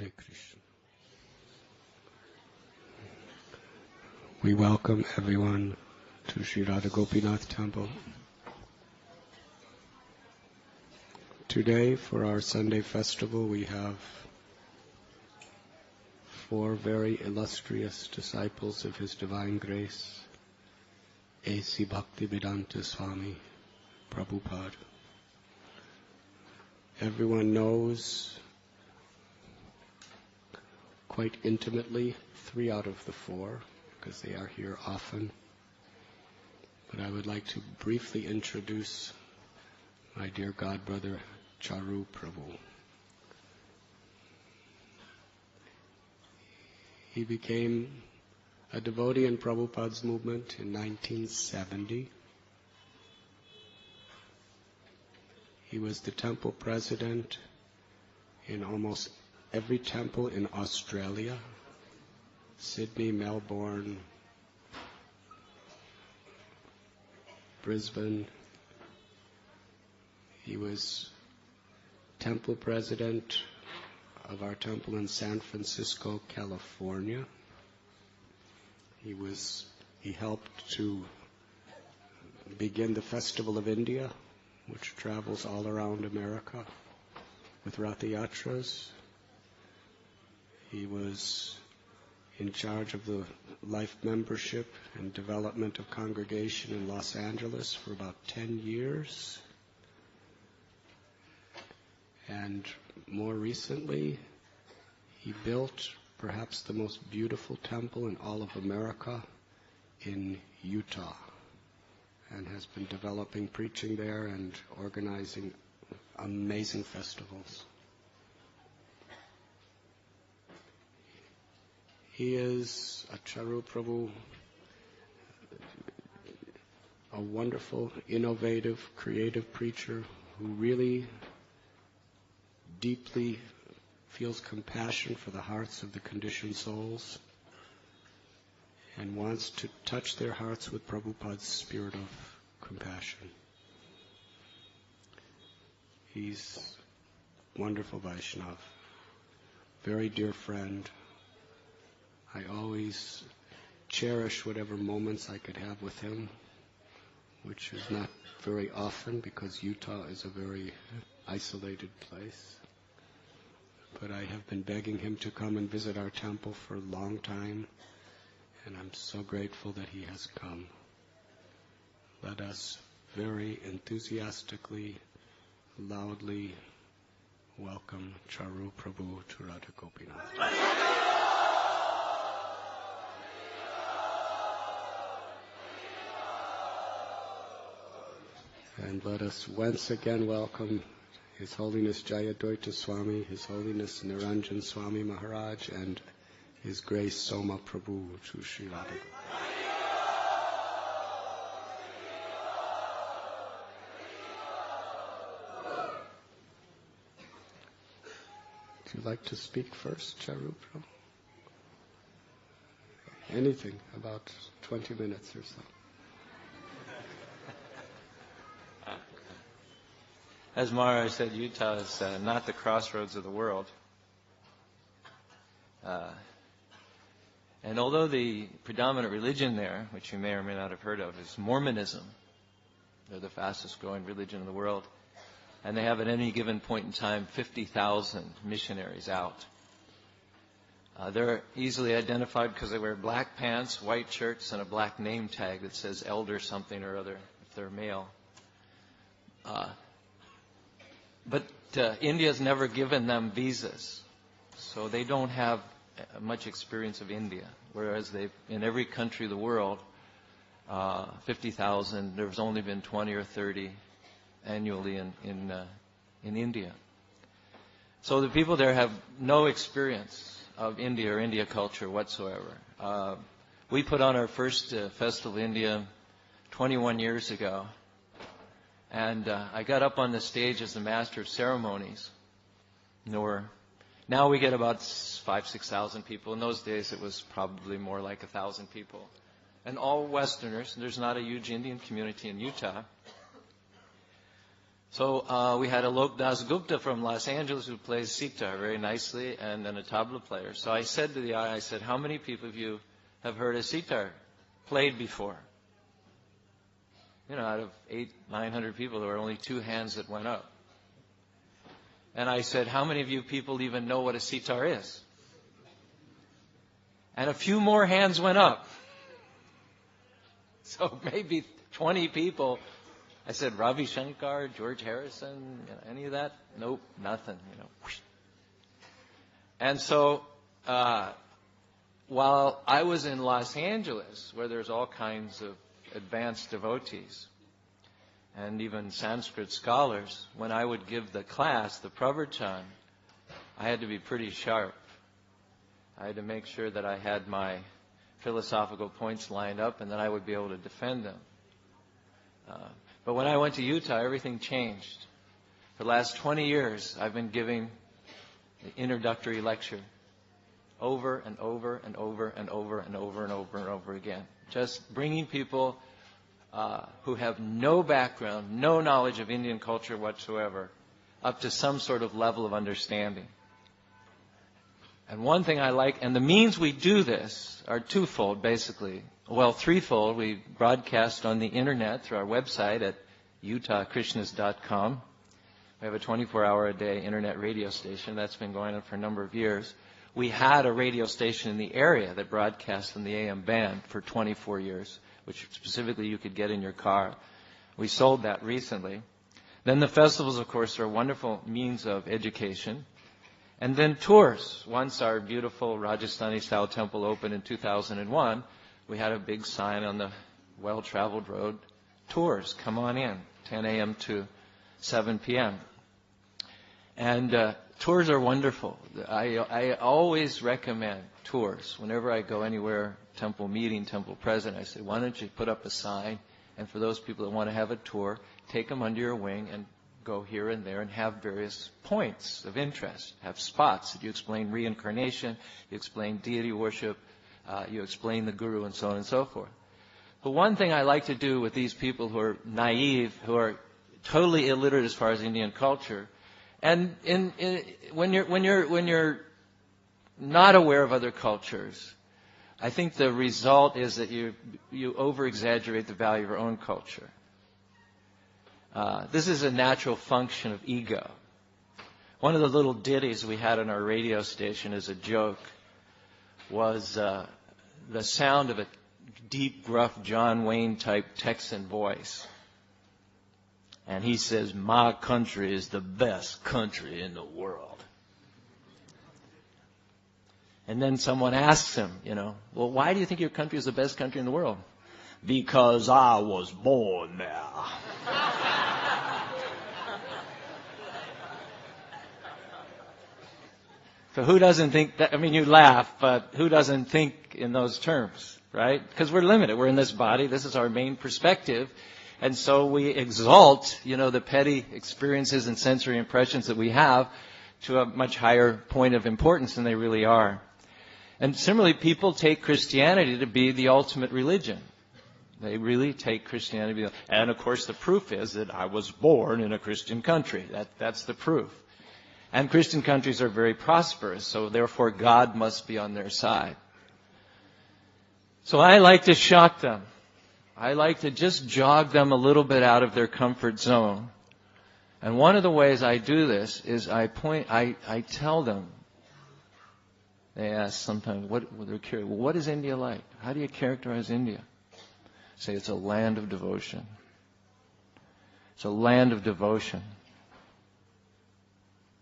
Hare Krishna. We welcome everyone to Sri Radha Gopinath Temple. Today, for our Sunday festival, we have 4 very illustrious disciples of His Divine Grace, A.C. Bhaktivedanta Swami Prabhupada. Everyone knows quite intimately 3 out of the 4, because they are here often. But I would like to briefly introduce my dear godbrother, Charu Prabhu. He became a devotee in Prabhupada's movement in 1970. He was the temple president in almost every temple in Australia, Sydney, Melbourne, Brisbane. He was temple president of our temple in San Francisco, California. He helped to begin the Festival of India, which travels all around America with Ratha Yatras. He was in charge of the life membership and development of congregation in Los Angeles for about 10 years. And more recently, he built perhaps the most beautiful temple in all of America in Utah, and has been developing preaching there and organizing amazing festivals. He is a Charu Prabhu, a wonderful, innovative, creative preacher who really deeply feels compassion for the hearts of the conditioned souls and wants to touch their hearts with Prabhupada's spirit of compassion. He's wonderful Vaishnav, very dear friend. I always cherish whatever moments I could have with him, which is not very often because Utah is a very isolated place. But I have been begging him to come and visit our temple for a long time, and I'm so grateful that he has come. Let us very enthusiastically, loudly welcome Charu Prabhu to Radha Gopinath. And let us once again welcome His Holiness Jayadwaita Swami, His Holiness Niranjan Swami Maharaj, and His Grace Soma Prabhu to Sri Radha. Would you like to speak first, Charu Prabhu? Anything, about 20 minutes or so. As Maharaj said, Utah is not the crossroads of the world. And although the predominant religion there, which you may or may not have heard of, is Mormonism, they're the fastest growing religion in the world, and they have at any given point in time 50,000 missionaries out. They're easily identified because they wear black pants, white shirts, and a black name tag that says elder something or other if they're male. But India's never given them visas, so they don't have much experience of India. Whereas in every country of the world, 50,000, there's only been 20 or 30 annually in India. So the people there have no experience of India or India culture whatsoever. We put on our first Festival of India 21 years ago. And I got up on the stage as the master of ceremonies. Now we get about 5,000-6,000 people. In those days, it was probably more like 1,000 people. And all Westerners. There's not a huge Indian community in Utah. So we had Alok Dasgupta from Los Angeles who plays sitar very nicely, and then a tabla player. So I said to the eye, I said, how many people of you have heard a sitar played before? Out of 900 people, there were only 2 hands that went up. And I said, how many of you people even know what a sitar is? And a few more hands went up. So maybe 20 people. I said, Ravi Shankar, George Harrison, any of that? Nope, nothing, And so, while I was in Los Angeles, where there's all kinds of advanced devotees, and even Sanskrit scholars, when I would give the class, the pravarchan, I had to be pretty sharp. I had to make sure that I had my philosophical points lined up, and then I would be able to defend them. But when I went to Utah, everything changed. For the last 20 years, I've been giving the introductory lecture over and over and over and over and over and over and over again. Just bringing people who have no background, no knowledge of Indian culture whatsoever, up to some sort of level of understanding. And one thing I like, and the means we do this are twofold, basically. Well, threefold. We broadcast on the internet through our website at utahkrishnas.com. We have a 24-hour-a-day internet radio station. That's been going on for a number of years. We had a radio station in the area that broadcast on the AM band for 24 years, which specifically you could get in your car. We sold that recently. Then the festivals, of course, are a wonderful means of education. And then tours. Once our beautiful Rajasthani-style temple opened in 2001, we had a big sign on the well-traveled road, tours, come on in, 10 a.m. to 7 p.m. And tours are wonderful. I always recommend tours. Whenever I go anywhere, temple meeting, temple president, I say, why don't you put up a sign, and for those people that want to have a tour, take them under your wing and go here and there and have various points of interest, have spots. You explain reincarnation, you explain deity worship, you explain the guru, and so on and so forth. But one thing I like to do with these people who are naive, who are totally illiterate as far as Indian culture, and when you're not aware of other cultures, I think the result is that you over-exaggerate the value of your own culture. This is a natural function of ego. One of the little ditties we had on our radio station as a joke was the sound of a deep, gruff John Wayne-type Texan voice. And he says, my country is the best country in the world. And then someone asks him, well, why do you think your country is the best country in the world? Because I was born there. So who doesn't think that? I mean, you laugh, but who doesn't think in those terms, right? Because we're limited. We're in this body. This is our main perspective. And so we exalt, the petty experiences and sensory impressions that we have to a much higher point of importance than they really are. And similarly, people take Christianity to be the ultimate religion. They really take Christianity. And of course, the proof is that I was born in a Christian country. That's the proof. And Christian countries are very prosperous, so therefore God must be on their side. So I like to shock them. I like to just jog them a little bit out of their comfort zone. And one of the ways I do this is I tell them, they ask sometimes, they're curious, well, what is India like? How do you characterize India? I say it's a land of devotion. It's a land of devotion.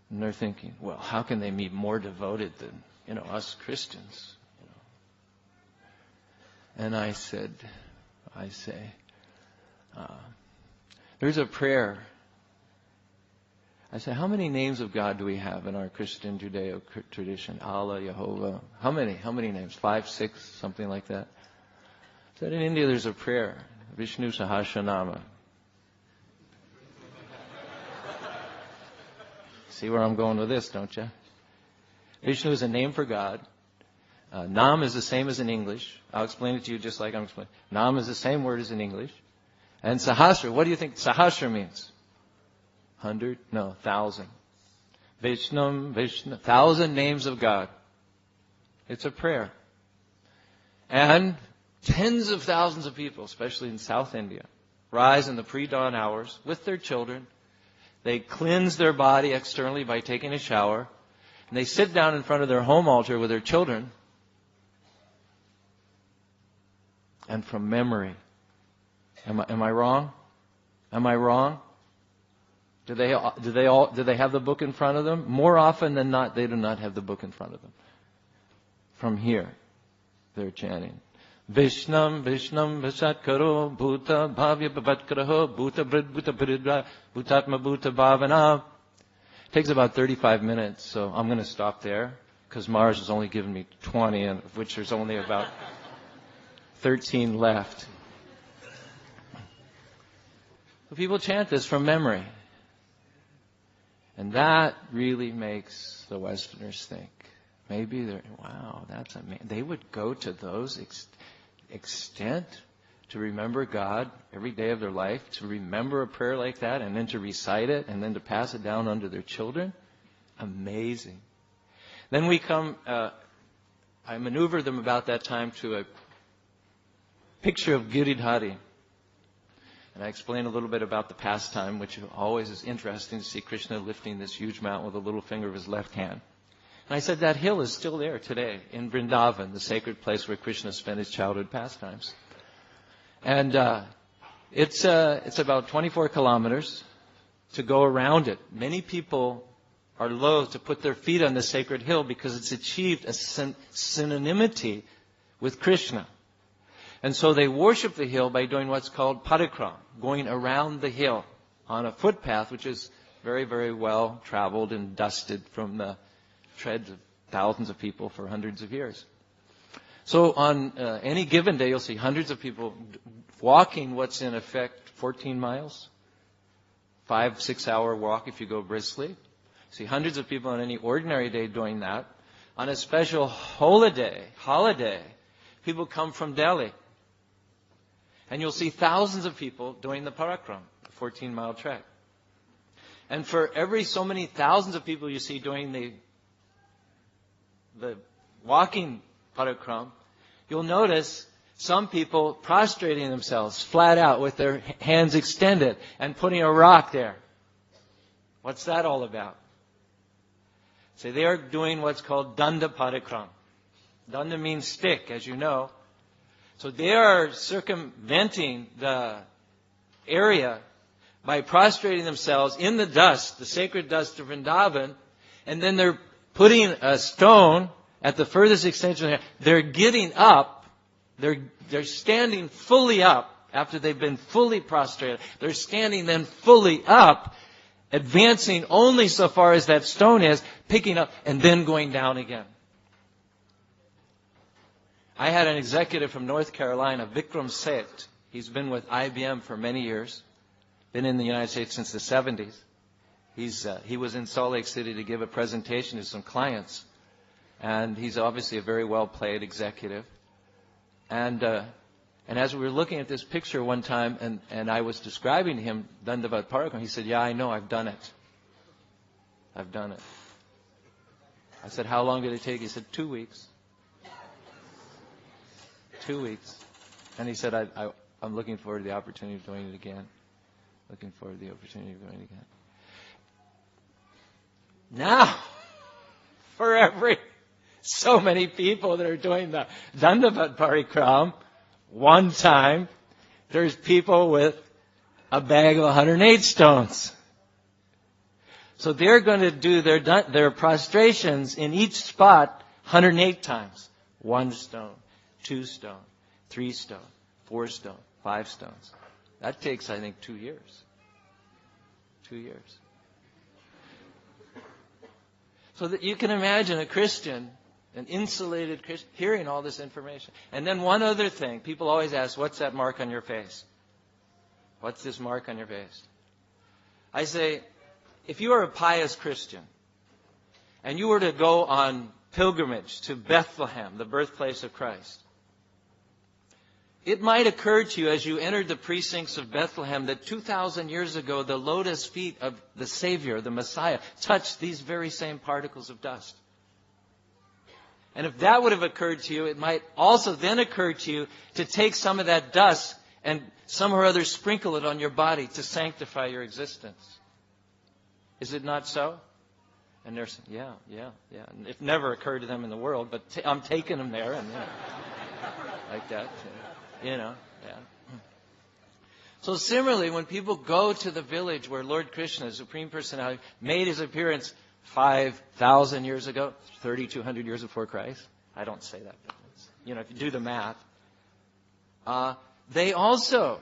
And they're thinking, well, how can they be more devoted than, us Christians? And I say, there's a prayer. I say, how many names of God do we have in our Christian Judeo tradition? Allah, Jehovah. How many names? 5, 6, something like that. I said, in India there's a prayer, Vishnu Sahasranama. See where I'm going with this, don't you? Vishnu is a name for God. Nam is the same as in English. I'll explain it to you just like I'm explaining. Nam is the same word as in English. And Sahasra, what do you think Sahasra means? 100? No, 1,000. Vishnam, Vishnu, 1,000 names of God. It's a prayer. And tens of thousands of people, especially in South India, rise in the pre-dawn hours with their children. They cleanse their body externally by taking a shower. And they sit down in front of their home altar with their children. And from memory. Am I wrong? Am I wrong? Do they have the book in front of them? More often than not, they do not have the book in front of them. From here, they're chanting. Vishnam, Vishnam, Vishatkaro, Bhuta, Bhavya, Bhavatkraho, Bhuta, Bhuta, Bhridra, Bhutatma, Bhuta, Bhavana. It takes about 35 minutes, so I'm going to stop there, because Mars has only given me 20, and of which there's only about 13 left. So people chant this from memory. And that really makes the Westerners think. Maybe that's amazing. They would go to those extent to remember God every day of their life, to remember a prayer like that, and then to recite it, and then to pass it down unto their children. Amazing. Then we come, I maneuver them about that time to a picture of Giridhari. And I explain a little bit about the pastime, which always is interesting to see Krishna lifting this huge mountain with the little finger of his left hand. And I said that hill is still there today in Vrindavan, the sacred place where Krishna spent his childhood pastimes. And it's about 24 kilometers to go around it. Many people are loath to put their feet on the sacred hill because it's achieved a synonymity with Krishna. And so they worship the hill by doing what's called parikram, going around the hill on a footpath which is very, very well traveled and dusted from the treads of thousands of people for hundreds of years. So on any given day, you'll see hundreds of people walking what's in effect 14 miles, 5-6 hour walk if you go briskly. See hundreds of people on any ordinary day doing that. On a special holiday, people come from Delhi. And you'll see thousands of people doing the parakram, the 14-mile trek. And for every so many thousands of people you see doing the walking parakram, you'll notice some people prostrating themselves flat out with their hands extended and putting a rock there. What's that all about? So they are doing what's called danda parakram. Danda means stick, as you know. So they are circumventing the area by prostrating themselves in the dust, the sacred dust of Vrindavan, and then they're putting a stone at the furthest extension. They're getting up. They're standing fully up after they've been fully prostrated. They're standing then fully up, advancing only so far as that stone is, picking up, and then going down again. I had an executive from North Carolina, Vikram Seth. He's been with IBM for many years, been in the United States since the 70s. He was in Salt Lake City to give a presentation to some clients, and he's obviously a very well-played executive. And as we were looking at this picture one time, and I was describing to him Dandavat Parakram, he said, "Yeah, I know, I've done it. I've done it." I said, "How long did it take?" He said, 2 weeks. 2 weeks. And he said, I'm looking forward to the opportunity of doing it again. Looking forward to the opportunity of doing it again. Now, for every so many people that are doing the Dandavat Parikram, one time, there's people with a bag of 108 stones. So they're going to do their prostrations in each spot 108 times. 1 stone. 2 stone, 3 stone, 4 stone, 5 stones. That takes, I think, 2 years. 2 years. So that you can imagine a Christian, an insulated Christian, hearing all this information. And then one other thing. People always ask, what's that mark on your face? What's this mark on your face? I say, if you are a pious Christian, and you were to go on pilgrimage to Bethlehem, the birthplace of Christ, it might occur to you as you entered the precincts of Bethlehem that 2,000 years ago, the lotus feet of the Savior, the Messiah, touched these very same particles of dust. And if that would have occurred to you, it might also then occur to you to take some of that dust and somehow or other sprinkle it on your body to sanctify your existence. Is it not so? And they're saying, yeah. And it never occurred to them in the world, but I'm taking them there, and like that. Yeah. So similarly, when people go to the village where Lord Krishna, the Supreme Personality, made his appearance 5,000 years ago, 3,200 years before Christ. I don't say that. But if you do the math. They also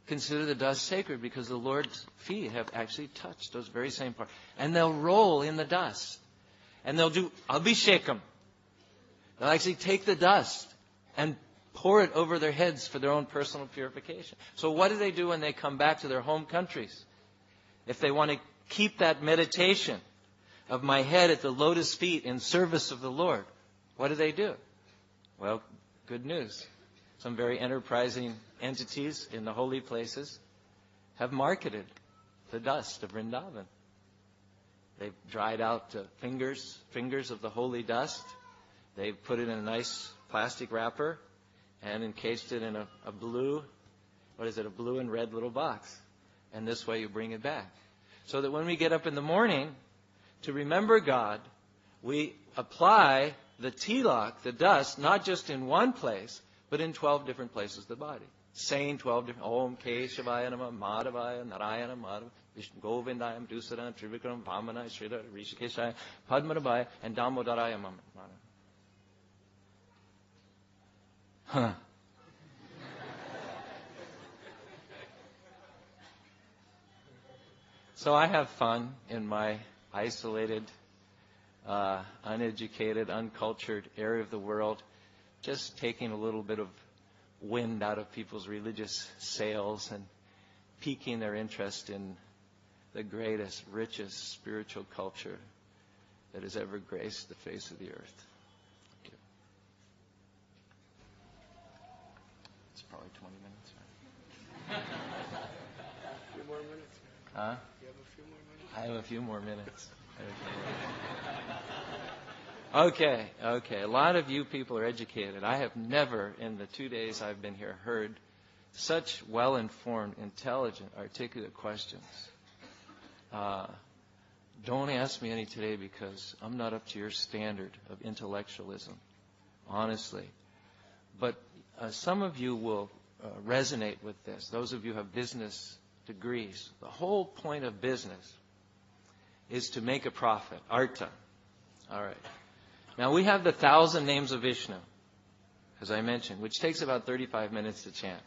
consider the dust sacred because the Lord's feet have actually touched those very same parts. And they'll roll in the dust. And they'll do abhishekam. They'll actually take the dust and pour it over their heads for their own personal purification. So what do they do when they come back to their home countries? If they want to keep that meditation of my head at the lotus feet in service of the Lord, what do? Well, good news. Some very enterprising entities in the holy places have marketed the dust of Vrindavan. They've dried out fingers of the holy dust. They've put it in a nice plastic wrapper and encased it in a blue and red little box. And this way you bring it back. So that when we get up in the morning to remember God, we apply the tilak, the dust, not just in one place, but in 12 different places of the body. Saying 12 different, Om Keshavaya Namah, Madhavaya, Narayana, Madhava, Vishnu Govindayam, Dusaran, Trivikram, Vamanaya, Shrita, Rishikeshaya, Padmanabhaya, and Damodaraya Mamana. So I have fun in my isolated, uneducated, uncultured area of the world, just taking a little bit of wind out of people's religious sails and piquing their interest in the greatest, richest spiritual culture that has ever graced the face of the earth. Thank you. It's probably 20 minutes. Right? A few more minutes. Huh? You have a few more minutes? I have a few more minutes. Okay. A lot of you people are educated. I have never, in the 2 days I've been here, heard such well-informed, intelligent, articulate questions. Don't ask me any today because I'm not up to your standard of intellectualism, honestly. But some of you will resonate with this. Those of you who have business degrees. The whole point of business is to make a profit, artha. All right. Now we have the 1,000 names of Vishnu, as I mentioned, which takes about 35 minutes to chant.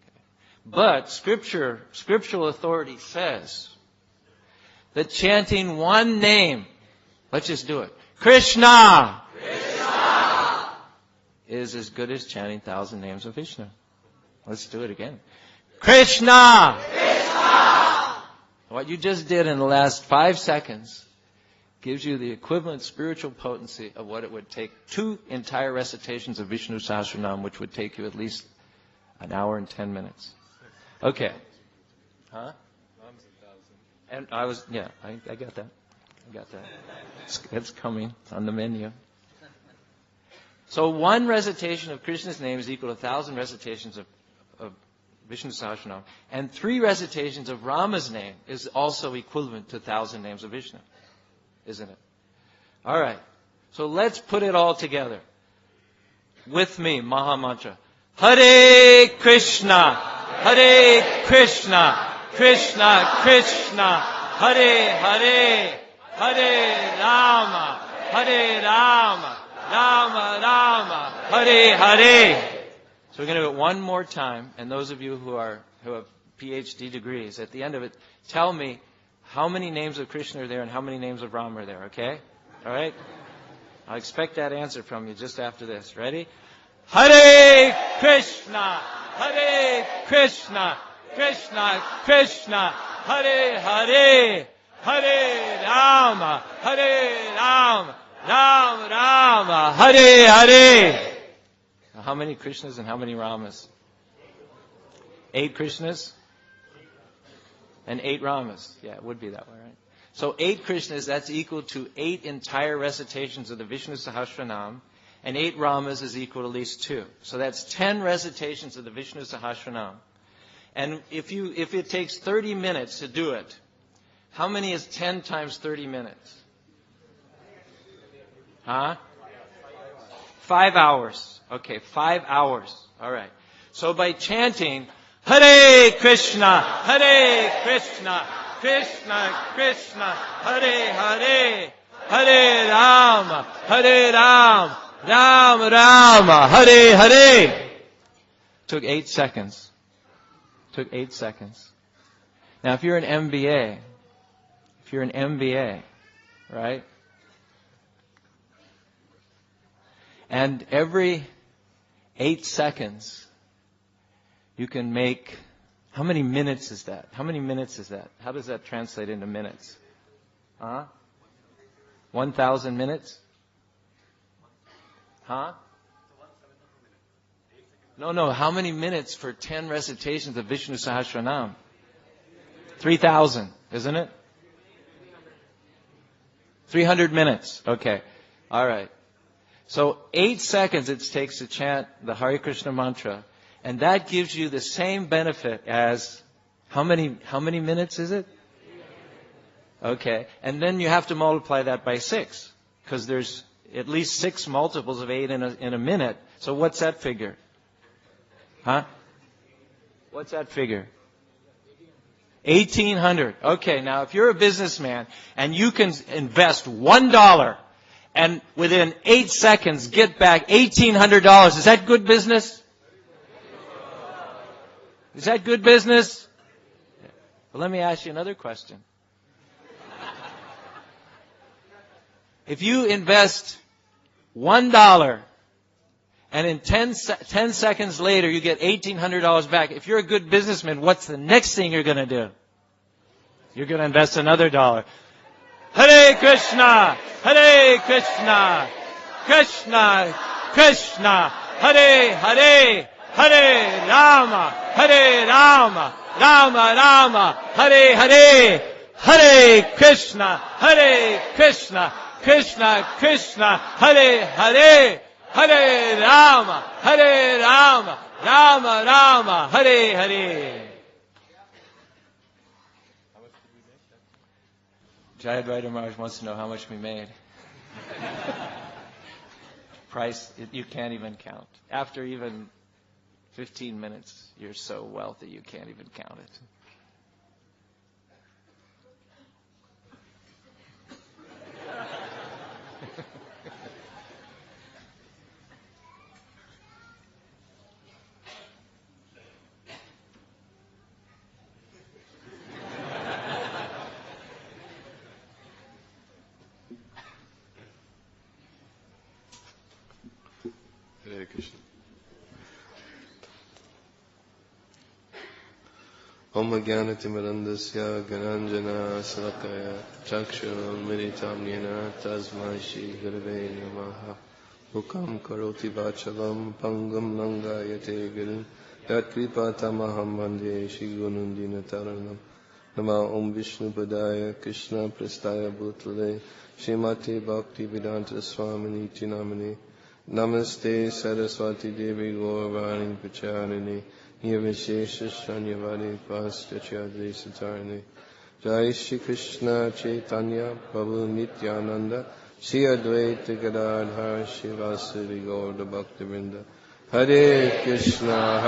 Okay. But scriptural authority says that chanting one name, let's just do it, Krishna, is as good as chanting 1,000 names of Vishnu. Let's do it again. Krishna! What you just did in the last 5 seconds gives you the equivalent spiritual potency of what it would take 2 entire recitations of Vishnu Sahasranam, which would take you at least an hour and 10 minutes. Okay. Huh? And I got that. It's coming on the menu. So 1 recitation of Krishna's name is equal to 1,000 recitations of Vishnu Sahasranam. And 3 recitations of Rama's name is also equivalent to 1,000 names of Vishnu. Isn't it? All right. So let's put it all together. With me, Maha Mantra. Hare Krishna, Hare Krishna, Krishna Krishna, Hare Hare, Hare Rama, Hare Rama, Rama Rama, Hare Hare. So we're going to do it one more time, and those of you who have PhD degrees, at the end of it, tell me how many names of Krishna are there and how many names of Rama are there, okay? All right? I'll expect that answer from you just after this. Ready? Hare Krishna, Hare Krishna, Krishna Krishna, Hare Hare, Hare Rama, Hare Rama, Rama Rama, Hare Hare. how many Krishnas and how many Ramas? 8 Krishnas and 8 Ramas. Yeah, it would be that way, right? So 8 Krishnas, that's equal to 8 entire recitations of the Vishnu Sahasranam, and 8 Ramas is equal to at least 2. So that's 10 recitations of the Vishnu Sahasranam. And if it takes 30 minutes to do it, how many is 10 times 30 minutes? Huh? 5 hours. Okay, 5 hours. All right. So by chanting, Hare Krishna, Krishna Krishna, Hare Hare, Hare Rama, Rama Rama, Hare Hare. Took 8 seconds. Took 8 seconds. Now if you're an MBA, right? And every 8 seconds, you can make, how many minutes is that? How many minutes is that? How does that translate into minutes? 1,000 minutes? Huh? No. How many minutes for 10 recitations of Vishnu Sahasranam? 3,000, isn't it? 300 minutes. Okay. All right. So 8 seconds it takes to chant the Hare Krishna mantra, and that gives you the same benefit as how many minutes is it? Okay. And then you have to multiply that by 6, because there's at least 6 multiples of 8 in a minute. So what's that figure? Huh? What's that figure? 1,800. Okay, now if you're a businessman and you can invest $1 and within 8 seconds get back $1,800, is that good business? Is that good business? Well, let me ask you another question. If you invest $1 and in 10 seconds later you get $1,800 back, if you're a good businessman, what's the next thing you're going to do? You're going to invest another $1. Hare Krishna, Krishna Krishna, Hare Hare, Hare Rama, Rama Rama, Hare Hare, Hare Krishna, Krishna Krishna, Hare Hare, Hare Rama, Rama Rama, Hare Hare. Jayadwaita Maharaj wants to know how much we made. Price, you can't even count. After even 15 minutes, you're so wealthy you can't even count it. Hare Krishna. Om Jnanatimirandasya Gananjana Salakaya Chakshurmilitam Yena Tasmai Shri Gurave Namaha Mukam Karoti Vachalam Pangam Langayate Guru Yat Kripatamaham Bande Shri Gunundina Taranam Nama Om Vishnu Padaya Krishna Prastaya Bhutale Srimati Bhakti Vedanta Swami Namani Namaste Saraswati Devi Gauravani Pacharini Nirvishesha Shanyavadi Paschachadri Satarni Jai Shri Krishna Chaitanya Prabhu Nityananda Shri Advaita Gadadhar Shivasari Gaura Bhaktivinoda Hare Krishna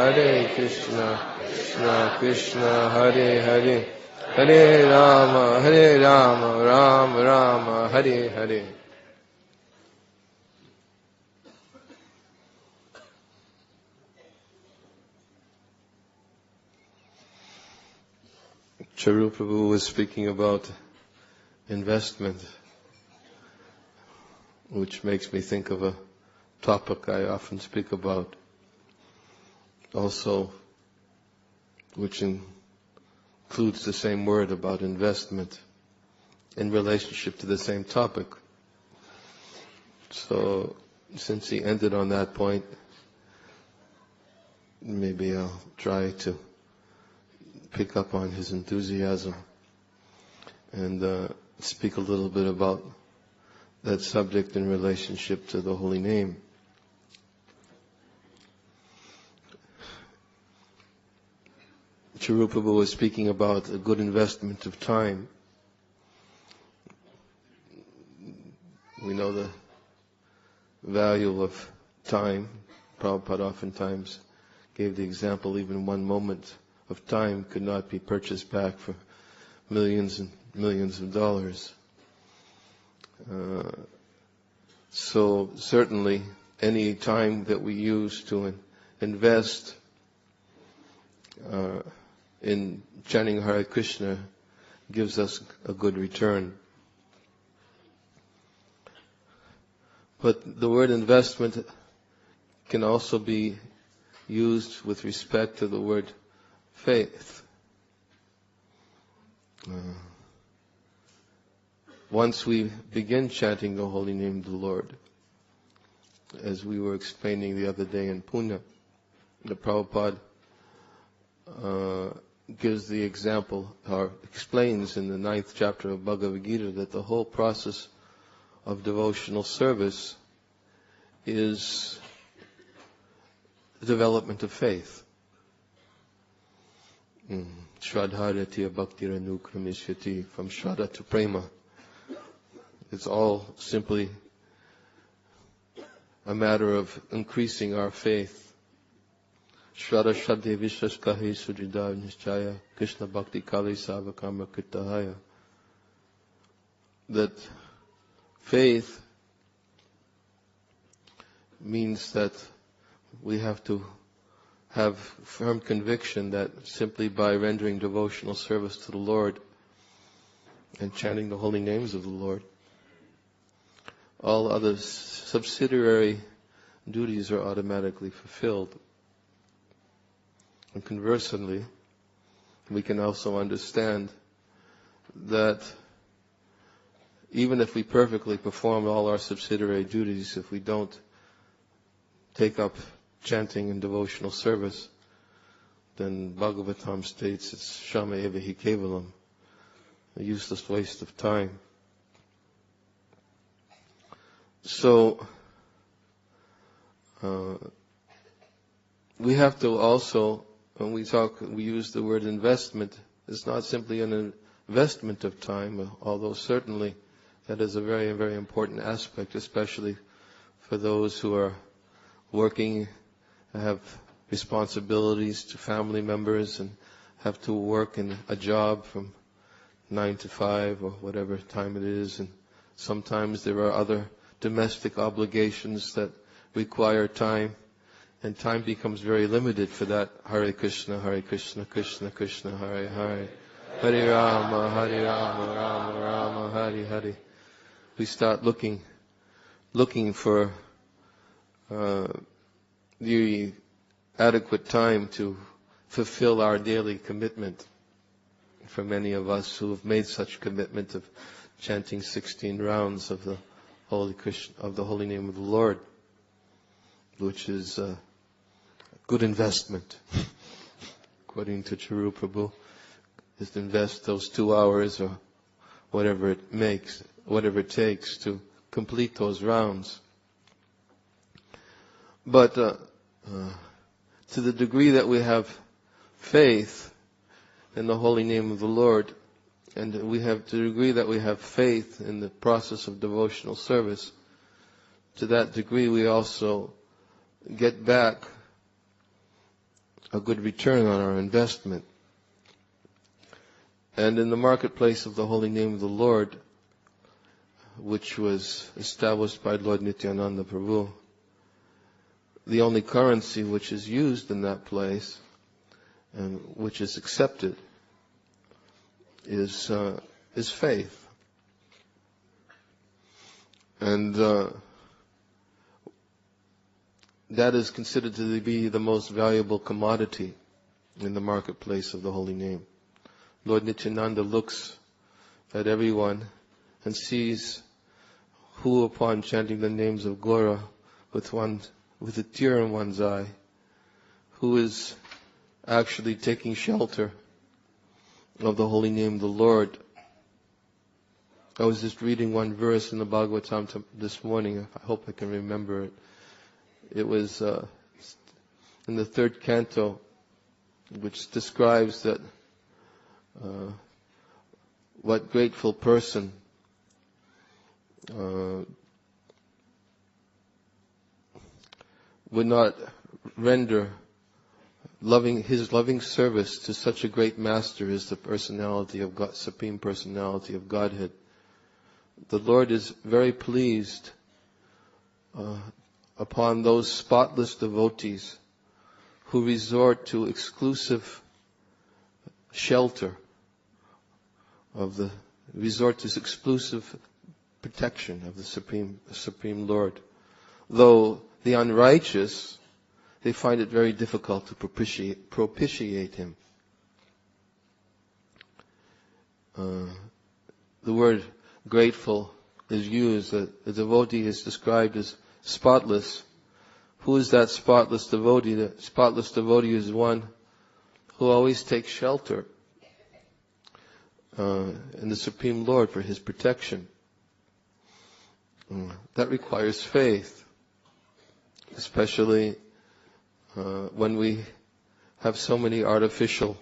Krishna Krishna Hare Hare Hare Rama Rama Rama Hare Hare. Charu Prabhu was speaking about investment, which makes me think of a topic I often speak about, also, which includes the same word about investment in relationship to the same topic. So, since he ended on that point, maybe I'll try to pick up on his enthusiasm and speak a little bit about that subject in relationship to the holy name. Charu Prabhu was speaking about a good investment of time. We know the value of time. Prabhupada oftentimes gave the example, even 1 moment of time could not be purchased back for millions and millions of dollars. So certainly any time that we use to invest in chanting Hare Krishna gives us a good return. But the word investment can also be used with respect to the word faith. Once we begin chanting the holy name of the Lord, as we were explaining the other day in Pune, the Prabhupada gives the example, or explains in the 9th chapter of Bhagavad Gita, that the whole process of devotional service is the development of faith. Shraddharati bhaktiranu from Shraddha to Prema. It's all simply a matter of increasing our faith. Shraddha Shraddhe Vishwaskahi Sujida Nishchaya Krishna Bhakti Kali Savakama Kritahaya. That faith means that we have to have firm conviction that simply by rendering devotional service to the Lord and chanting the holy names of the Lord, all other subsidiary duties are automatically fulfilled. And conversely, we can also understand that even if we perfectly perform all our subsidiary duties, if we don't take up chanting and devotional service, then Bhagavatam states it's shama eva hi kevalam, a useless waste of time. So, we have to also, when we use the word investment, it's not simply an investment of time, although certainly that is a very, very important aspect, especially for those who are working, have responsibilities to family members and have to work in a job from 9 to 5 or whatever time it is. And sometimes there are other domestic obligations that require time, and time becomes very limited for that. Hare Krishna, Krishna Krishna, Hare Hare, Hare Rama, Rama Rama, Hare Hare. We start looking for the adequate time to fulfill our daily commitment. For many of us who have made such commitment of chanting 16 rounds of the holy name of the Lord, which is a good investment, according to Charu Prabhu, is to invest those 2 hours or whatever it takes to complete those rounds. But to the degree that we have faith in the holy name of the Lord, and to the degree that we have faith in the process of devotional service, to that degree we also get back a good return on our investment. And in the marketplace of the holy name of the Lord, which was established by Lord Nityananda Prabhu, the only currency which is used in that place and which is accepted is faith. And that is considered to be the most valuable commodity in the marketplace of the holy name. Lord Nityananda looks at everyone and sees who, upon chanting the names of Gora with a tear in one's eye, who is actually taking shelter of the holy name of the Lord. I was just reading one verse in the Bhagavatam this morning. I hope I can remember it. It was in the 3rd canto, which describes that what grateful person would not render his loving service to such a great master as the personality of God, Supreme Personality of Godhead. The Lord is very pleased upon those spotless devotees who resort to exclusive shelter resort to exclusive protection of the Supreme Lord. Though the unrighteous, they find it very difficult to propitiate Him. The word grateful is used. A devotee is described as spotless. Who is that spotless devotee? The spotless devotee is one who always takes shelter in the Supreme Lord for His protection. That requires faith, especially when we have so many artificial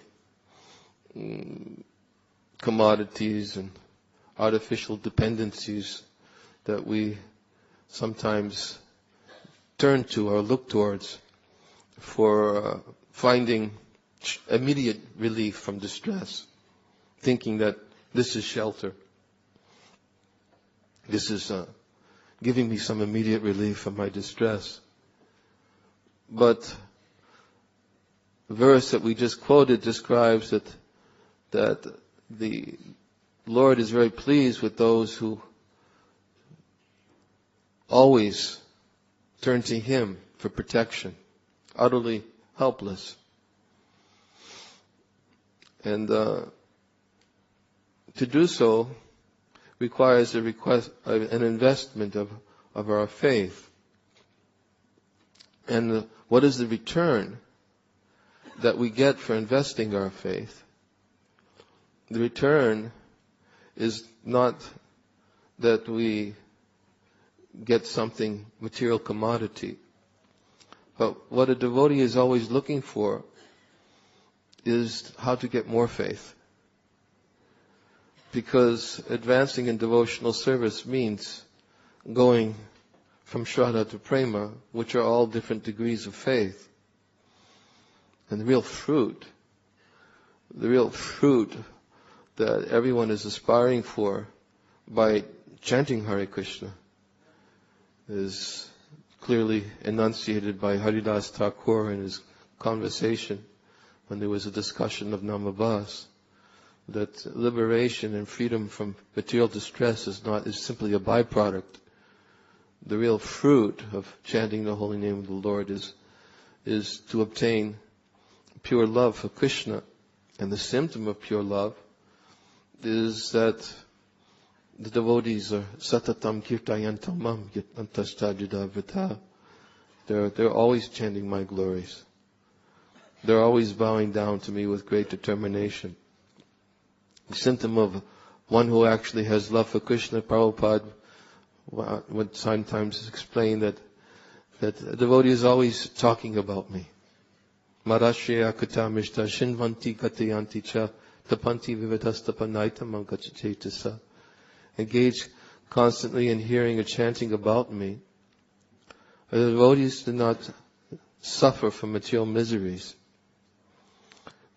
commodities and artificial dependencies that we sometimes turn to or look towards for finding immediate relief from distress, thinking that this is shelter. This is giving me some immediate relief from my distress. But the verse that we just quoted describes that the Lord is very pleased with those who always turn to Him for protection, utterly helpless. And to do so requires an investment of our faith. And what is the return that we get for investing our faith? The return is not that we get something, material commodity. But what a devotee is always looking for is how to get more faith. Because advancing in devotional service means going from Shraddha to Prema, which are all different degrees of faith. And the real fruit that everyone is aspiring for by chanting Hare Krishna is clearly enunciated by Haridas Thakur in his conversation when there was a discussion of Namabhas, that liberation and freedom from material distress is simply a byproduct. The real fruit of chanting the holy name of the Lord is to obtain pure love for Krishna. And the symptom of pure love is that the devotees are satatam kirtayantam mam antastajadavrita. They're always chanting my glories. They're always bowing down to me with great determination. The symptom of one who actually has love for Krishna, Prabhupada would sometimes explain that a devotee is always talking about me. Marashya katamishta shinvanti katayanti cha tapanti vivedastapanaita mankachetasa. Engage constantly in hearing or chanting about me. The devotees do not suffer from material miseries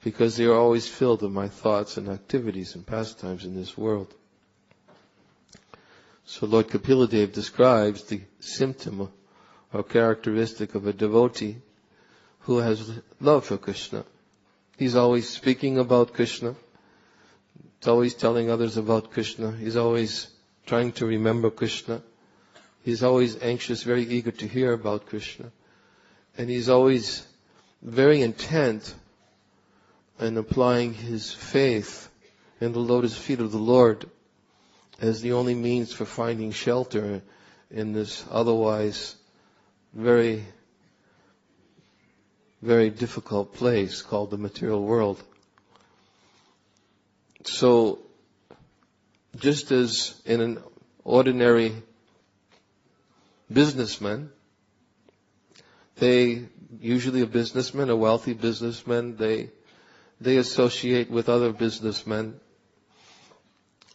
because they are always filled with my thoughts and activities and pastimes in this world. So Lord Kapiladev describes the symptom or characteristic of a devotee who has love for Krishna. He's always speaking about Krishna. He's always telling others about Krishna. He's always trying to remember Krishna. He's always anxious, very eager to hear about Krishna. And he's always very intent in applying his faith in the lotus feet of the Lord as the only means for finding shelter in this otherwise very very difficult place called the material world. So, just as in an ordinary businessman, usually a businessman, a wealthy businessman, they associate with other businessmen.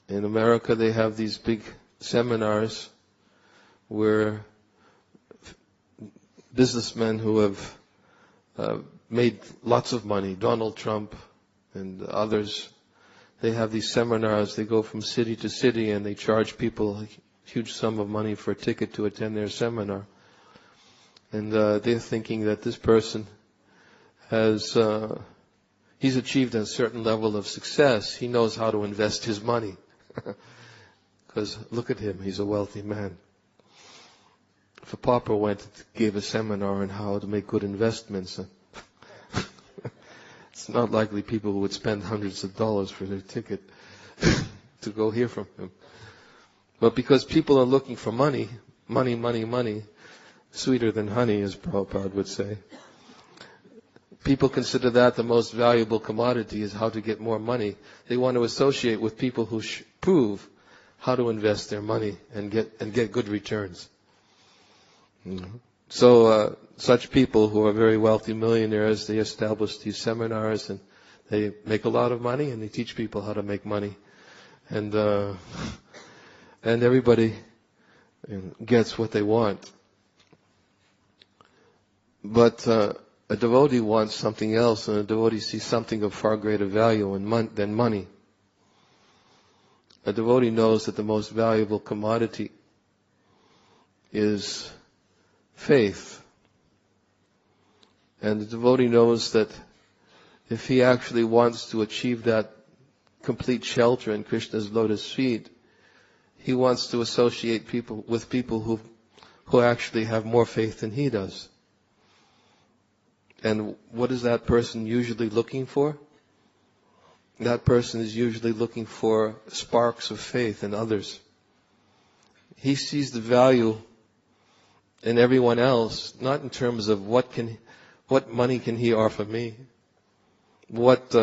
In America, they have these big seminars where businessmen who have made lots of money, Donald Trump and others, they have these seminars. They go from city to city and they charge people a huge sum of money for a ticket to attend their seminar. And they're thinking that this person he's achieved a certain level of success. He knows how to invest his money. Because look at him, he's a wealthy man. If a pauper went and gave a seminar on how to make good investments, it's not likely people would spend hundreds of dollars for their ticket to go hear from him. But because people are looking for money, sweeter than honey, as Prabhupada would say, people consider that the most valuable commodity is how to get more money. They want to associate with people who prove how to invest their money and get good returns. So such people who are very wealthy millionaires, they establish these seminars and they make a lot of money and they teach people how to make money. And everybody gets what they want. But a devotee wants something else, and a devotee sees something of far greater value than money. A devotee knows that the most valuable commodity is faith. And the devotee knows that if he actually wants to achieve that complete shelter in Krishna's lotus feet, he wants to associate with people who actually have more faith than he does. And what is that person usually looking for? That person is usually looking for sparks of faith in others. He sees the value in everyone else, not in terms of what money can he offer me, what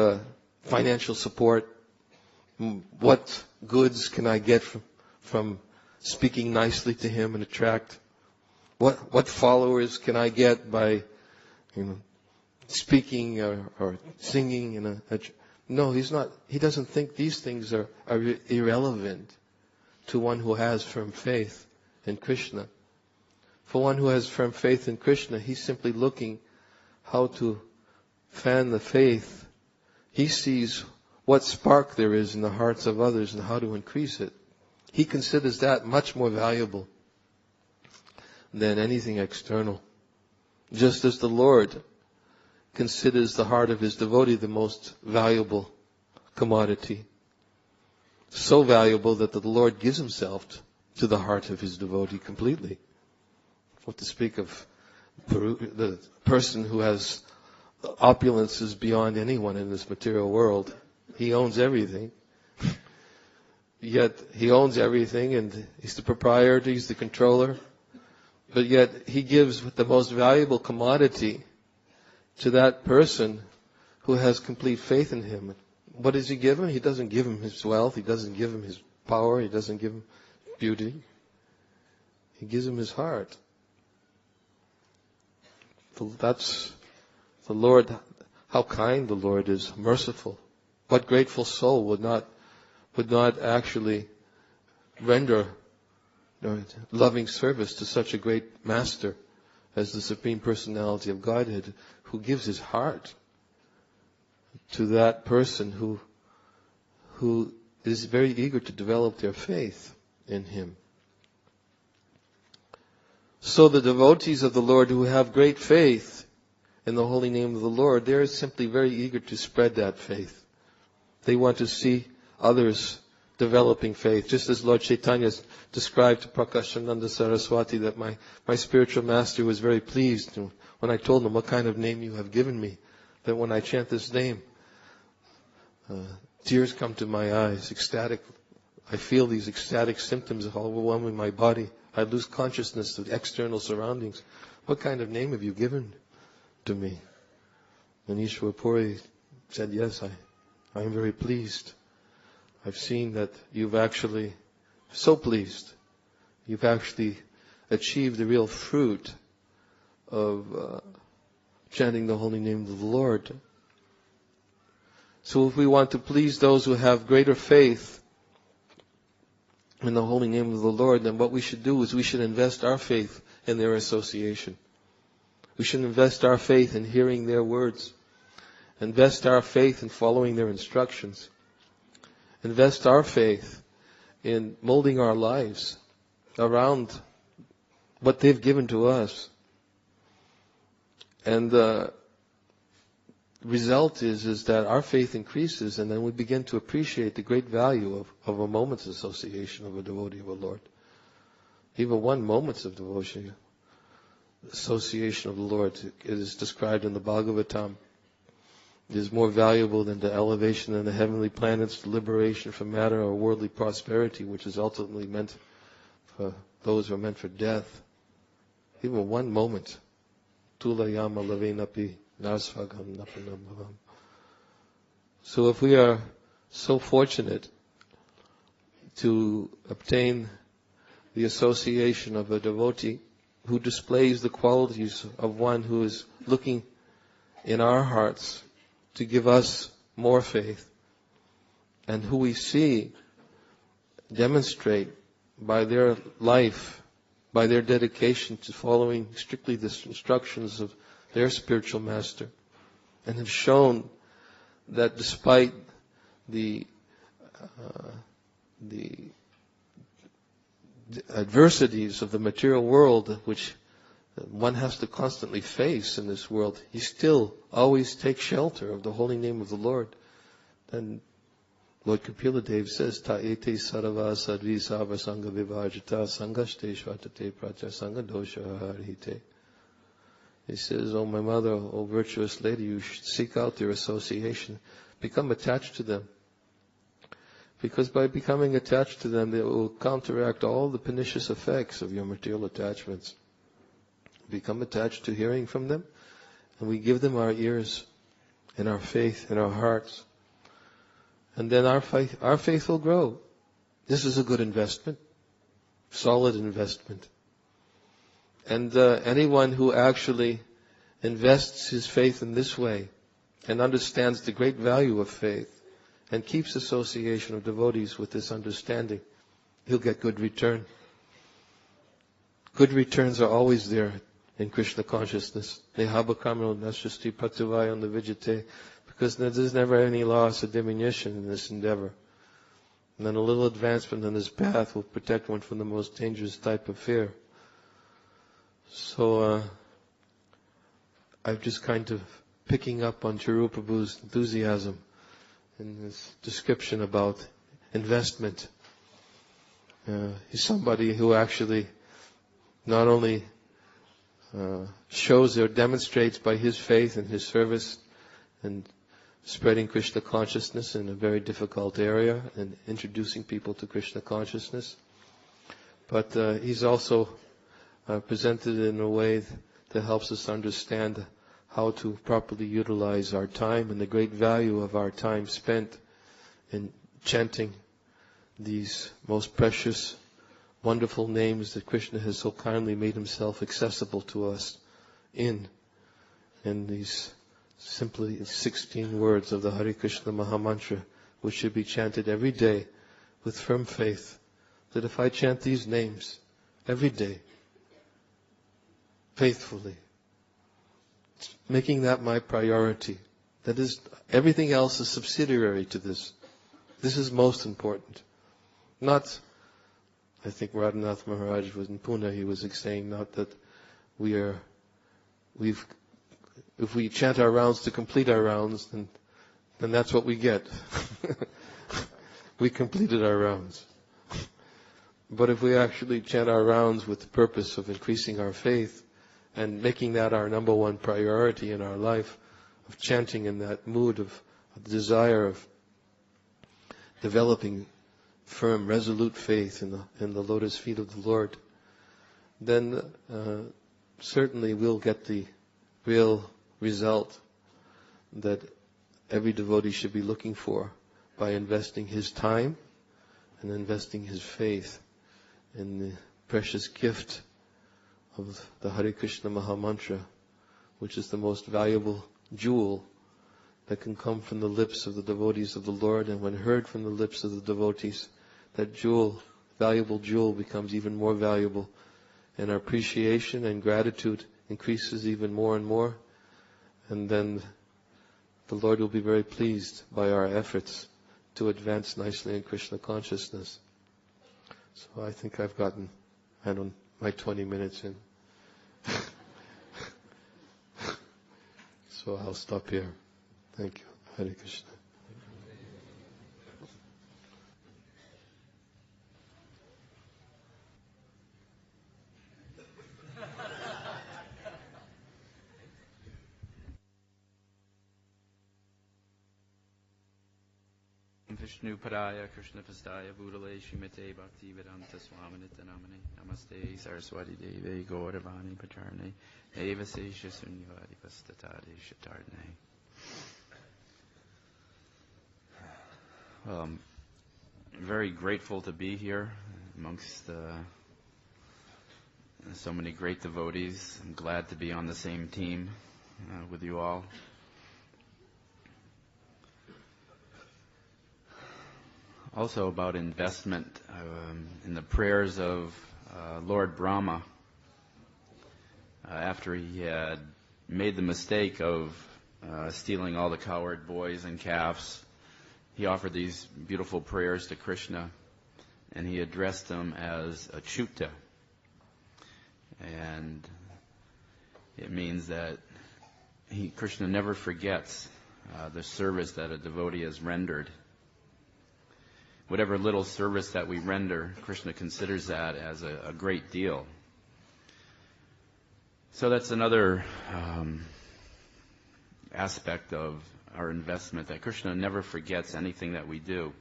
financial support, what goods can I get from speaking nicely to him and attract, what followers can I get by speaking or singing no, he doesn't think these things are irrelevant to one who has firm faith in Krishna. For one who has firm faith in Krishna, he's simply looking how to fan the faith. He sees what spark there is in the hearts of others and how to increase it. He considers that much more valuable than anything external. Just as the Lord considers the heart of his devotee the most valuable commodity. So valuable that the Lord gives himself to the heart of his devotee completely. What to speak of the person who has opulences beyond anyone in this material world. He owns everything. Yet he owns everything and he's the proprietor, he's the controller. But yet he gives the most valuable commodity to that person who has complete faith in him. What does he give him? He doesn't give him his wealth. He doesn't give him his power. He doesn't give him beauty. He gives him his heart. That's the Lord, how kind the Lord is, merciful. What grateful soul would not actually render loving service to such a great master as the Supreme Personality of Godhead, who gives his heart to that person who is very eager to develop their faith in him. So the devotees of the Lord who have great faith in the holy name of the Lord, they're simply very eager to spread that faith. They want to see others developing faith. Just as Lord Chaitanya described to Prakashananda Saraswati that my spiritual master was very pleased when I told him what kind of name you have given me, that when I chant this name, tears come to my eyes, ecstatic. I feel these ecstatic symptoms overwhelming my body. I lose consciousness of external surroundings. What kind of name have you given to me? And Ishwar Puri said, yes, I am very pleased. I've seen that you've actually, so pleased, you've actually achieved the real fruit of chanting the holy name of the Lord. So if we want to please those who have greater faith in the holy name of the Lord, then what we should do is we should invest our faith in their association. We should invest our faith in hearing their words. Invest our faith in following their instructions. Invest our faith in molding our lives around what they've given to us. And the result is that our faith increases, and then we begin to appreciate the great value of a moment's association of a devotee of the Lord. Even 1 moment's of devotion, association of the Lord, it is described in the Bhagavatam, is more valuable than the elevation in the heavenly planets, the liberation from matter, or worldly prosperity, which is ultimately meant for those who are meant for death. Even 1 moment. Tulayama lavenapi narsvagam napanambhavam. So if we are so fortunate to obtain the association of a devotee who displays the qualities of one who is looking in our hearts to give us more faith, and who we see demonstrate by their life, by their dedication to following strictly the instructions of their spiritual master, and have shown that despite the adversities of the material world, which one has to constantly face in this world, he still always takes shelter of the holy name of the Lord. And Lord Kapila Dev says, Ta'ete sarava sadvi sava sangha vivajita sangashte shvatate pracha sangha dosha harite. He says, oh my mother, oh virtuous lady, you should seek out their association. Become attached to them. Because by becoming attached to them, they will counteract all the pernicious effects of your material attachments. Become attached to hearing from them, and we give them our ears and our faith and our hearts. And then our faith will grow. This is a good investment, solid investment. And anyone who actually invests his faith in this way and understands the great value of faith and keeps association of devotees with this understanding, he'll get good return. Good returns are always there in Krishna consciousness. Because there's never any loss or diminution in this endeavor. And then a little advancement on this path will protect one from the most dangerous type of fear. So I'm just kind of picking up on Charu Prabhu's enthusiasm in his description about investment. He's somebody who actually not only shows or demonstrates by his faith and his service and spreading Krishna consciousness in a very difficult area and introducing people to Krishna consciousness, but he's also presented in a way that helps us understand how to properly utilize our time and the great value of our time spent in chanting these most precious, wonderful names that Krishna has so kindly made himself accessible to us in these simply 16 words of the Hare Krishna Mahamantra, which should be chanted every day with firm faith that if I chant these names every day, faithfully, making that my priority, that is, everything else is subsidiary to this. This is most important. Not, I think Radhanath Maharaj was in Pune, he was saying not that if we chant our rounds to complete our rounds, then that's what we get. We completed our rounds. But if we actually chant our rounds with the purpose of increasing our faith and making that our number one priority in our life, of chanting in that mood of desire of developing firm, resolute faith in the lotus feet of the Lord, then certainly we'll get the real result that every devotee should be looking for by investing his time and investing his faith in the precious gift of the Hare Krishna Maha Mantra, which is the most valuable jewel that can come from the lips of the devotees of the Lord. And when heard from the lips of the devotees, that jewel, valuable jewel, becomes even more valuable. And our appreciation and gratitude increases even more and more. And then the Lord will be very pleased by our efforts to advance nicely in Krishna consciousness. So I think I've gotten, my 20 minutes in. So I'll stop here. Thank you. Hare Krishna. Vishnu Padaya Krishna Pastaya Bhutale Shrimate Bhakti Vedanta Swami Radhanath Namaste Saraswati Deve Gauravani Pacharne Eva Sesha Sunyavadi Pastatade Shatarne. I'm very grateful to be here amongst so many great devotees. I'm glad to be on the same team with you all. Also about investment, in the prayers of Lord Brahma, after he had made the mistake of stealing all the cowherd boys and calves, he offered these beautiful prayers to Krishna, and he addressed them as achyuta. And it means that Krishna never forgets the service that a devotee has rendered. Whatever little service that we render, Krishna considers that as a great deal. So that's another aspect of our investment, that Krishna never forgets anything that we do.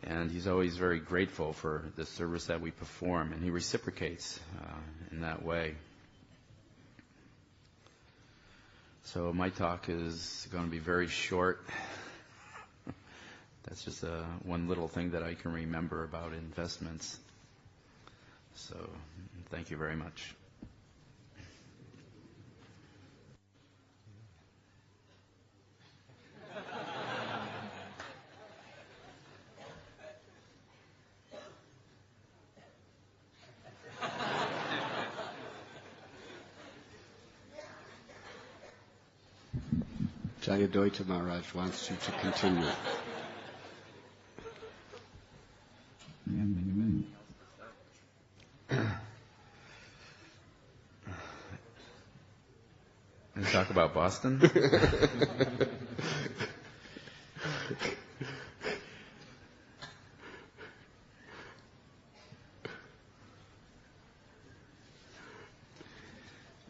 And he's always very grateful for the service that we perform, and he reciprocates in that way. So my talk is going to be very short. That's just one little thing that I can remember about investments. So, thank you very much. Jayadwaita Maharaj wants you to continue. And talk about Boston?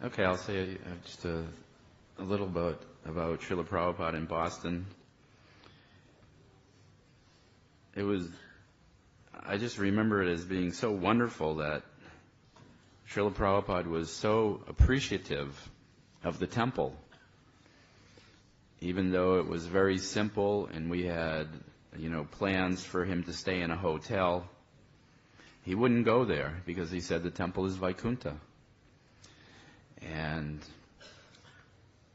Okay, I'll say just a little bit about Srila Prabhupada in Boston. I just remember it as being so wonderful that Srila Prabhupada was so appreciative of the temple. Even though it was very simple and we had, plans for him to stay in a hotel, he wouldn't go there because he said the temple is Vaikuntha. And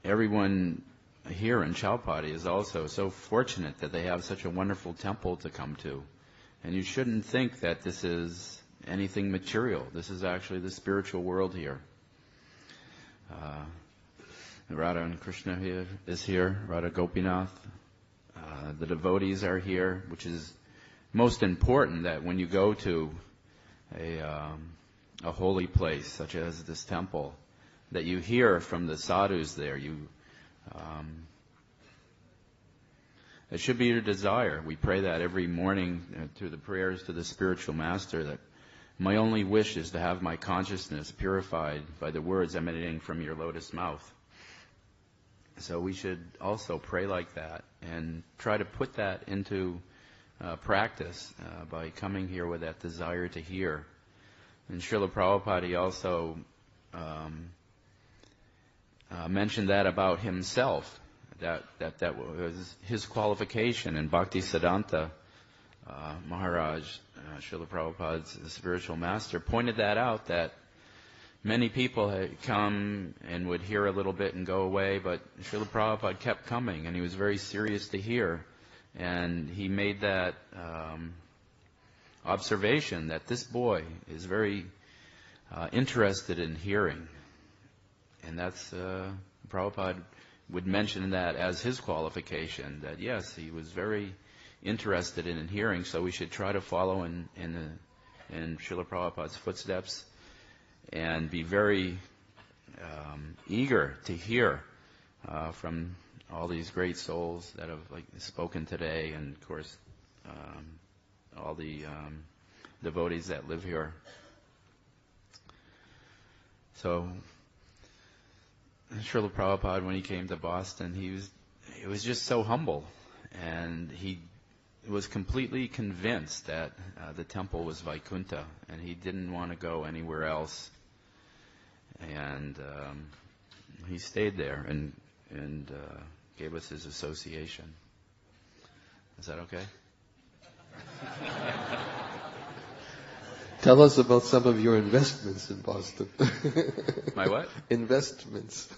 everyone here in Chowpatty is also so fortunate that they have such a wonderful temple to come to. And you shouldn't think that this is anything material. This is actually the spiritual world here. Radha and Krishna is here, Radha Gopinath. The devotees are here, which is most important, that when you go to a holy place such as this temple, that you hear from the sadhus there. It should be your desire. We pray that every morning through the prayers to the spiritual master, that my only wish is to have my consciousness purified by the words emanating from your lotus mouth. So we should also pray like that and try to put that into practice by coming here with that desire to hear. And Srila Prabhupada also mentioned that about himself, that was his qualification. And Bhaktisiddhanta Maharaj, Srila Prabhupada's spiritual master, pointed that out, that many people had come and would hear a little bit and go away, but Srila Prabhupada kept coming, and he was very serious to hear. And he made that observation that this boy is very interested in hearing. And that's, Prabhupada would mention that as his qualification, that yes, he was very interested in hearing, so we should try to follow in Srila Prabhupada's footsteps and be very eager to hear from all these great souls that have spoken today, and of course all the devotees that live here. So Srila Prabhupada, when he came to Boston, he was just so humble, and he was completely convinced that the temple was Vaikuntha, and he didn't want to go anywhere else. And he stayed there and gave us his association. Is that okay? Tell us about some of your investments in Boston. My what? Investments.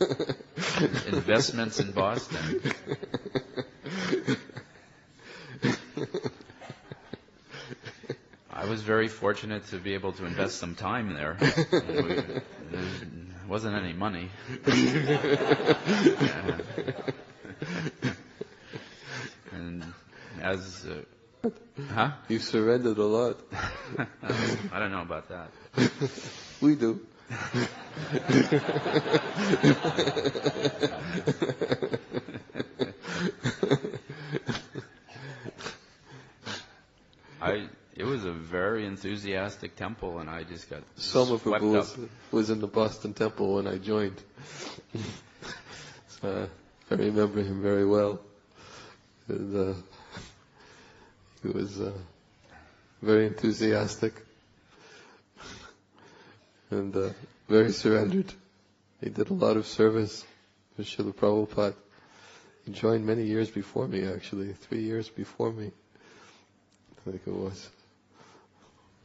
Investments in Boston. I was very fortunate to be able to invest some time there. There wasn't any money. And as... huh? You surrendered a lot. I don't know about that. We do. It was a very enthusiastic temple, and I just got Soma swept Prabhu up. was in the Boston temple when I joined. So I remember him very well. And, he was very enthusiastic and very surrendered. He did a lot of service for Srila Prabhupada. He joined many years before me, actually, 3 years before me. I think it was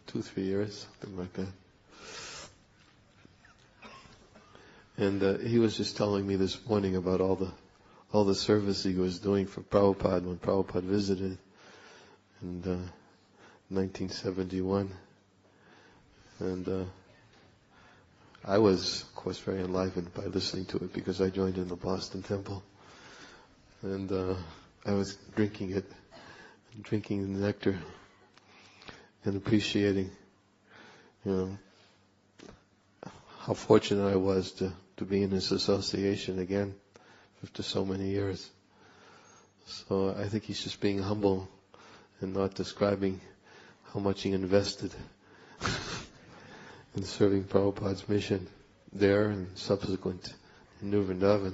2-3 years, something like that. And he was just telling me this morning about all the service he was doing for Prabhupada when Prabhupada visited in 1971. And I was, of course, very enlivened by listening to it because I joined in the Boston Temple. And I was drinking the nectar and appreciating, how fortunate I was to be in this association again after so many years. So I think he's just being humble and not describing how much he invested in serving Prabhupada's mission there and subsequent in New Vrindavan.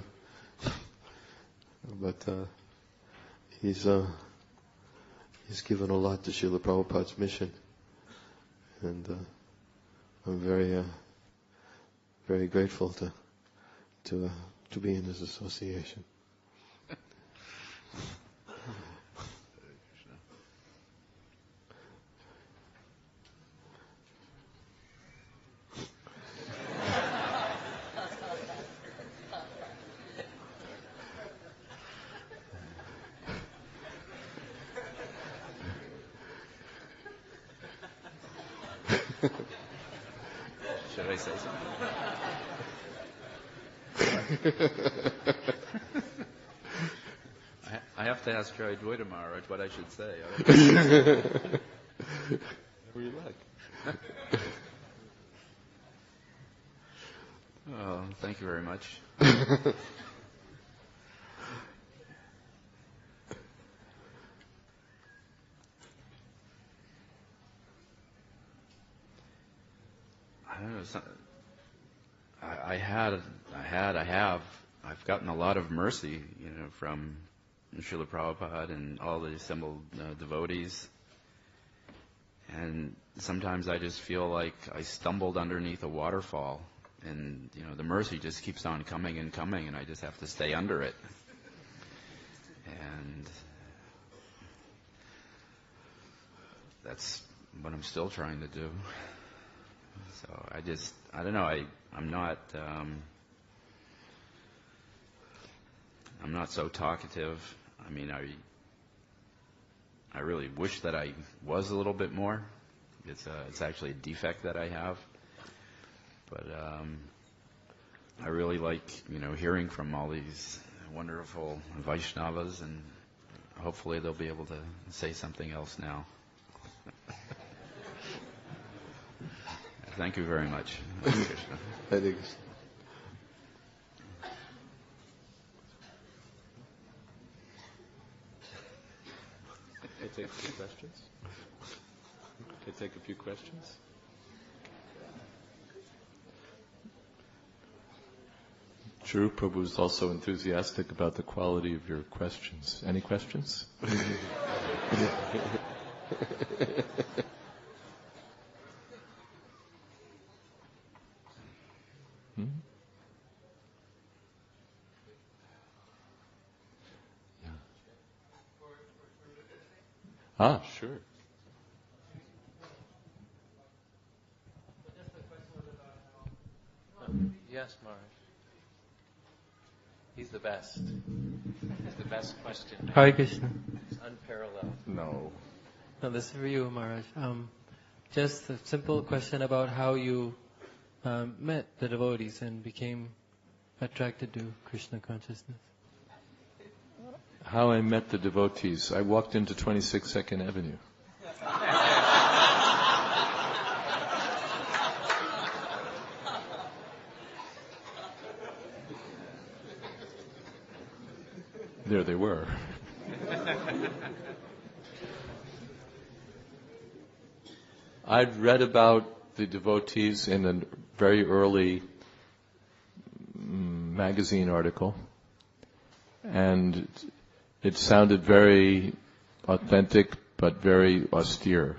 But he's given a lot to Srila Prabhupada's mission, and I'm very very grateful to be in his association. Should I say something? I have to ask Jayadwaita Maharaj what I should say. Where you like? Oh, thank you very much. I don't know. I've gotten a lot of mercy, from Srila Prabhupada and all the assembled devotees. And sometimes I just feel like I stumbled underneath a waterfall, And, the mercy just keeps on coming and coming, and I just have to stay under it. And that's what I'm still trying to do. So I don't know, I'm not so talkative. I mean, I really wish that I was a little bit more. It's actually a defect that I have. But I really like, hearing from all these wonderful Vaishnavas, and hopefully they'll be able to say something else now. Thank you very much. Hare Krishna. Hare Krishna. Can I take a few questions? Can I take a few questions? Charu Prabhu is also enthusiastic about the quality of your questions. Any questions? Yeah. Sure. Yes, Maharaj. He's the best. He's the best question. Hare Krishna. It's unparalleled. No. No, this is for you, Maharaj. Just a simple question about how you met the devotees and became attracted to Krishna consciousness. How I met the devotees. I walked into 26 2nd Avenue. There they were. I'd read about the devotees in a very early magazine article, and it sounded very authentic but very austere.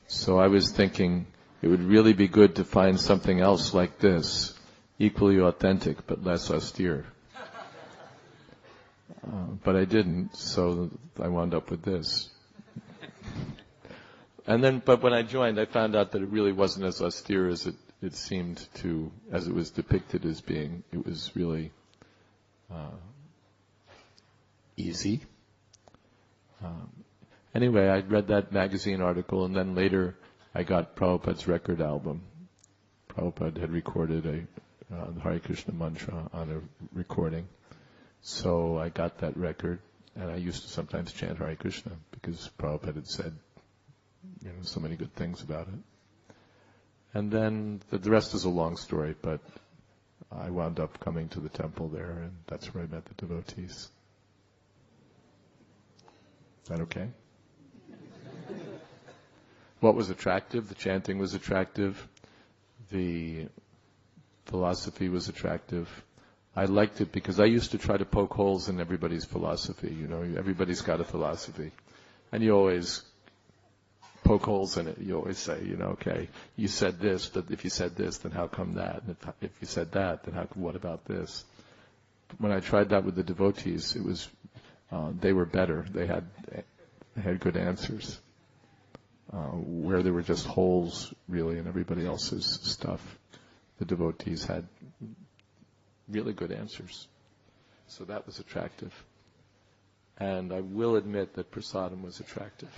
So I was thinking it would really be good to find something else like this, equally authentic but less austere. But I didn't, so I wound up with this. But when I joined, I found out that it really wasn't as austere as it seemed to, as it was depicted as being. It was really easy. Anyway, I read that magazine article, and then later I got Prabhupada's record album. Prabhupada had recorded the Hare Krishna mantra on a recording. So I got that record, and I used to sometimes chant Hare Krishna because Prabhupada had said, so many good things about it. And then the rest is a long story, but I wound up coming to the temple there, and that's where I met the devotees. Is that okay? What was attractive? The chanting was attractive. The philosophy was attractive. I liked it because I used to try to poke holes in everybody's philosophy. Everybody's got a philosophy. And you always poke holes in it. You always say, okay, you said this, but if you said this, then how come that? And if you said that, then what about this? When I tried that with the devotees, it was, they were better. They had good answers. Where there were just holes, really, in everybody else's stuff, the devotees had really good answers. So that was attractive. And I will admit that prasadam was attractive.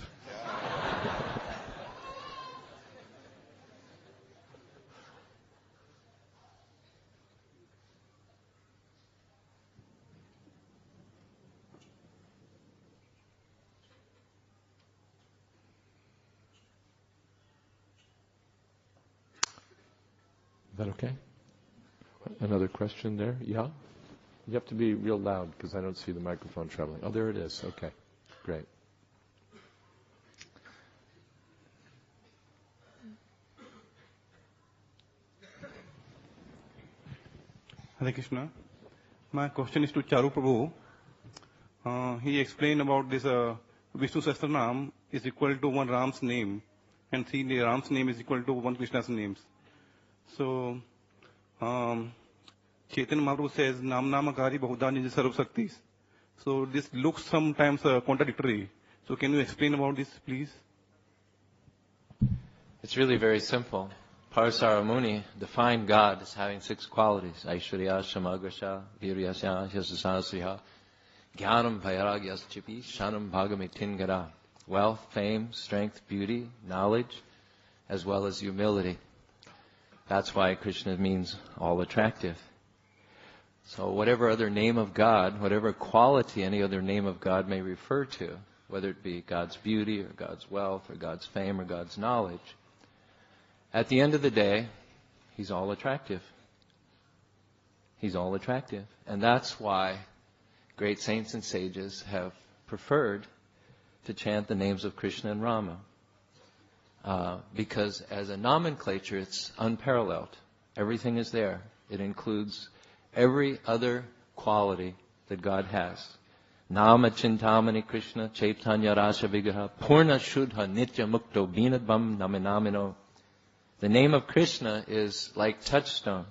Is that okay? Another question there? Yeah? You have to be real loud because I don't see the microphone traveling. Oh, there it is. Okay. Great. Hare Krishna. My question is to Charu Prabhu. He explained about this Vishnu Sahasranam is equal to one Ram's name, and 3 Ram's name is equal to one Krishna's names. So Chaitanya Mahaprabhu says, Nam Nama Gari Bahuda Nija Sarv Shaktis. So this looks sometimes contradictory. So can you explain about this, please? It's really very simple. Parasara Muni defined God as having 6 qualities. Aishwarya, Shamagrasha, Viryasya, Yasasasriha, Jnanam, Vairagyaschipi, Shanam, Bhagamitingara. Wealth, fame, strength, beauty, knowledge, as well as humility. That's why Krishna means all attractive. So whatever other name of God, whatever quality any other name of God may refer to, whether it be God's beauty or God's wealth or God's fame or God's knowledge, at the end of the day, He's all attractive. He's all attractive. And that's why great saints and sages have preferred to chant the names of Krishna and Rama. Because as a nomenclature, it's unparalleled. Everything is there. It includes every other quality that God has. Nama Chintamani Krishna Chaitanya Rasa Vigraha Purna Shuddha Nitya Mukto Binadvam Naminamino. The name of Krishna is like touchstone,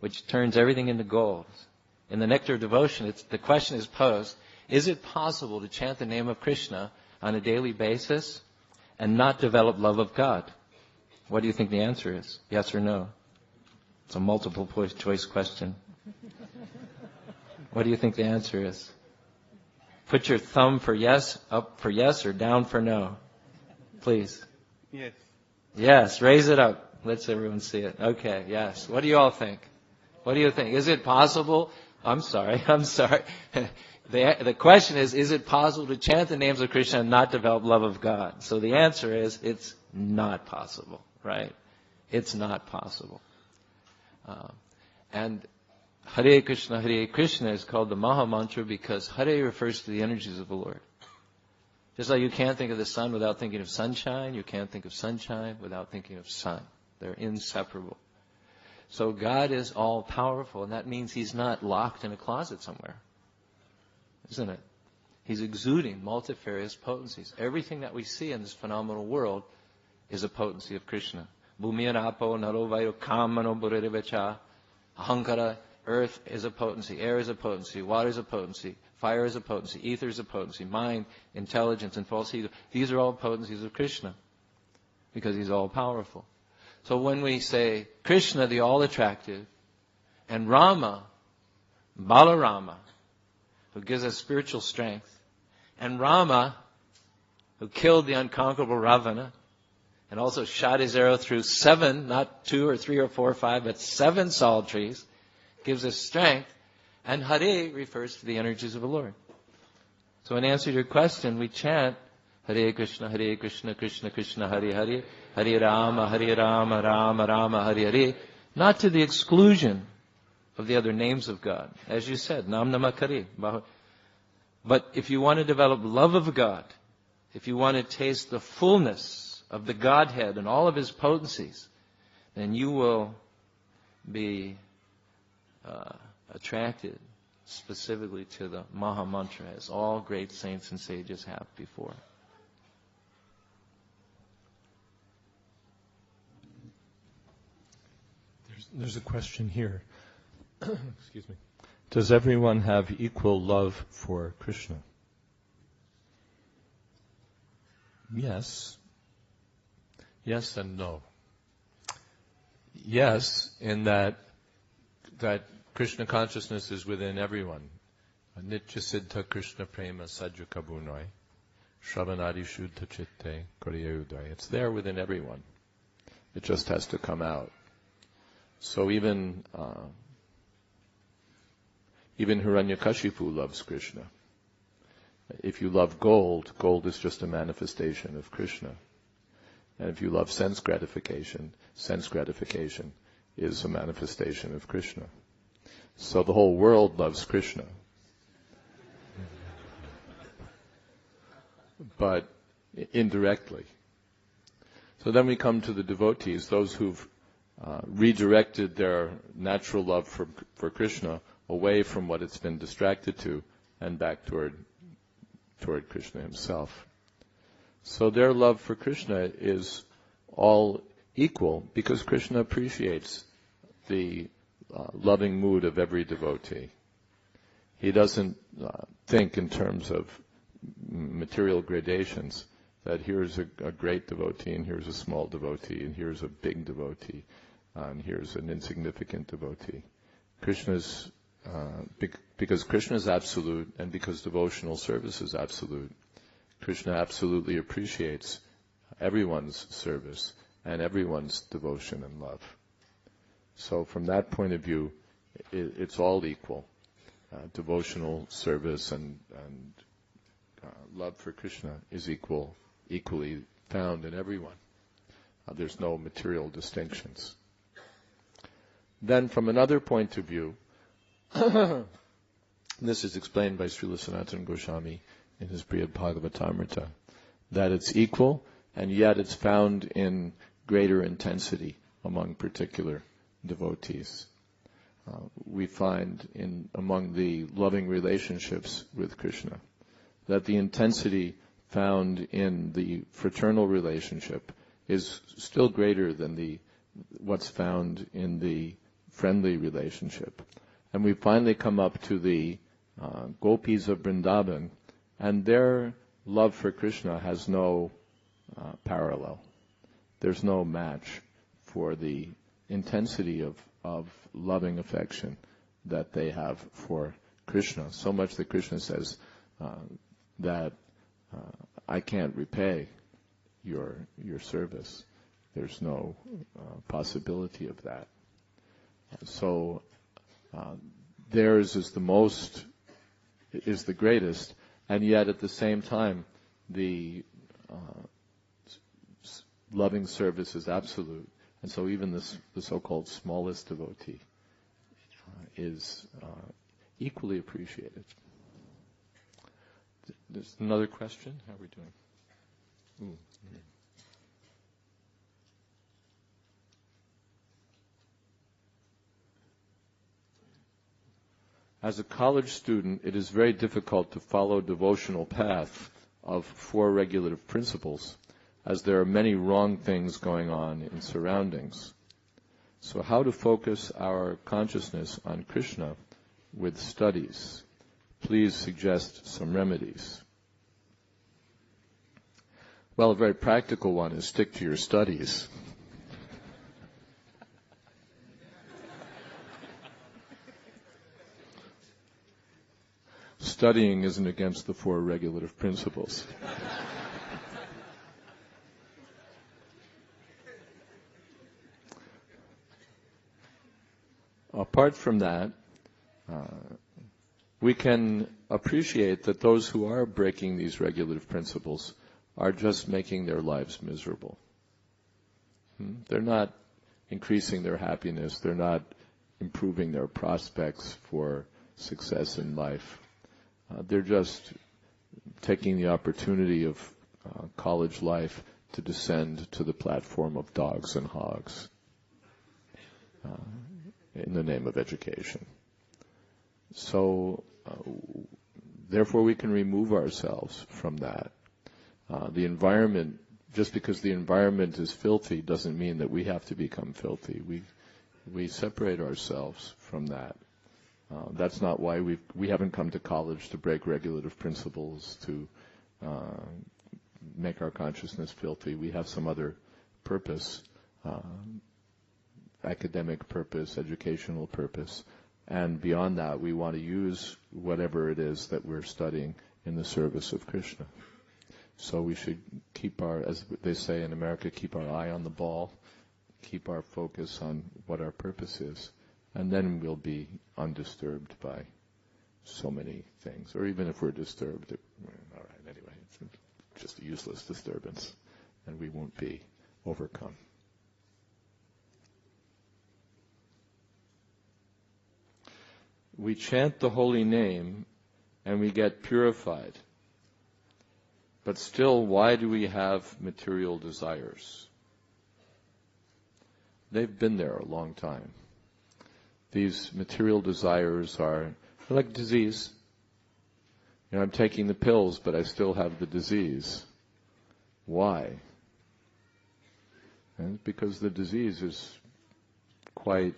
which turns everything into gold. In the Nectar of Devotion, the question is posed, is it possible to chant the name of Krishna on a daily basis and not develop love of God? What do you think the answer is? Yes or no? It's a multiple choice question. What do you think the answer is? Put your thumb for yes, up for yes, or down for no. Please. Yes. Yes, raise it up. Let's everyone see it. Okay, yes. What do you all think? What do you think? Is it possible? I'm sorry. The question is it possible to chant the names of Krishna and not develop love of God? So the answer is, it's not possible, right? It's not possible. And Hare Krishna is called the Maha Mantra because Hare refers to the energies of the Lord. Just like you can't think of the sun without thinking of sunshine, you can't think of sunshine without thinking of sun. They're inseparable. So God is all-powerful, and that means He's not locked in a closet somewhere. Isn't it? He's exuding multifarious potencies. Everything that we see in this phenomenal world is a potency of Krishna. Bhumiyanapo narovayo kamano burerevacha. Ahankara, earth is a potency, air is a potency, water is a potency, fire is a potency, ether is a potency, mind, intelligence, and false ego. These are all potencies of Krishna because He's all-powerful. So when we say Krishna, the all-attractive, and Rama, Balarama, who gives us spiritual strength, and Rama, who killed the unconquerable Ravana, and also shot his arrow through 7, not 2 or 3 or 4 or 5, but 7 salt trees, gives us strength, and Hare refers to the energies of the Lord. So in answer to your question, we chant Hare Krishna, Krishna Krishna, Hare Hare, Hare Rama, Rama Rama, Hare Hare, not to the exclusion of the other names of God. As you said, Nam Namakari. But if you want to develop love of God, if you want to taste the fullness of the Godhead and all of His potencies, then you will be attracted specifically to the Maha Mantra, as all great saints and sages have before. There's a question here. Excuse me. Does everyone have equal love for Krishna? Yes. Yes and no. Yes, in that Krishna consciousness is within everyone. Nitya siddha Krishna prema sajja kabunoi, shravanadi shuddha chitte koriyudai. It's there within everyone. It just has to come out. So even Hiranyakashipu loves Krishna. If you love gold, gold is just a manifestation of Krishna. And if you love sense gratification is a manifestation of Krishna. So the whole world loves Krishna. But indirectly. So then we come to the devotees, those who've redirected their natural love for Krishna away from what it's been distracted to and back toward Krishna Himself. So their love for Krishna is all equal because Krishna appreciates the loving mood of every devotee. He doesn't think in terms of material gradations, that here's a great devotee, and here's a small devotee, and here's a big devotee, and here's an insignificant devotee. Krishna's, because Krishna is absolute, and because devotional service is absolute, Krishna absolutely appreciates everyone's service and everyone's devotion and love. So from that point of view, it's all equal. Devotional service and love for Krishna is equally found in everyone. There's no material distinctions. Then from another point of view, this is explained by Srila Sanatana Goswami in his Brihad Bhagavatamrita, that it's equal and yet it's found in greater intensity among particular devotees. We find among the loving relationships with Krishna that the intensity found in the fraternal relationship is still greater than what's found in the friendly relationship. And we finally come up to the gopis of Vrindavan, and their love for Krishna has no parallel. There's no match for the intensity of loving affection that they have for Krishna. So much that Krishna says that I can't repay your service. There's no possibility of that. So theirs is the greatest, and yet at the same time the loving service is absolute. And so even the so-called smallest devotee is equally appreciated. There's another question? How are we doing? As a college student, it is very difficult to follow devotional path of 4 regulative principles, as there are many wrong things going on in surroundings. So how to focus our consciousness on Krishna with studies? Please suggest some remedies. Well, a very practical one is stick to your studies. Studying isn't against the 4 regulative principles. Apart from that, we can appreciate that those who are breaking these regulative principles are just making their lives miserable. They're not increasing their happiness. They're not improving their prospects for success in life. They're just taking the opportunity of college life to descend to the platform of dogs and hogs in the name of education. So, therefore we can remove ourselves from that. The environment, just because the environment is filthy doesn't mean that we have to become filthy. We separate ourselves from that. That's not why we haven't come to college to break regulative principles, to make our consciousness filthy. We have some other purpose, academic purpose, educational purpose. And beyond that, we want to use whatever it is that we're studying in the service of Krishna. So we should keep as they say in America, keep our eye on the ball, keep our focus on what our purpose is, and then we'll be undisturbed by so many things. Or even if we're disturbed, all right, anyway, it's just a useless disturbance, and we won't be overcome. We chant the holy name and we get purified. But still, why do we have material desires? They've been there a long time. These material desires are like disease. I'm taking the pills, but I still have the disease. Why? And because the disease is quite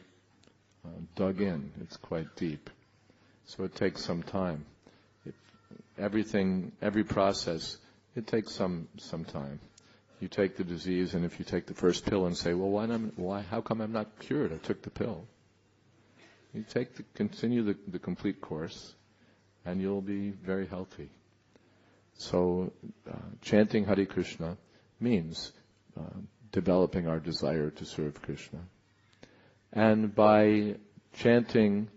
dug in. It's quite deep. So it takes some time. Every process, it takes some time. You take the disease, and if you take the first pill and say, well, how come I'm not cured? I took the pill. You continue the complete course, and you'll be very healthy. So, chanting Hare Krishna means developing our desire to serve Krishna. And by chanting,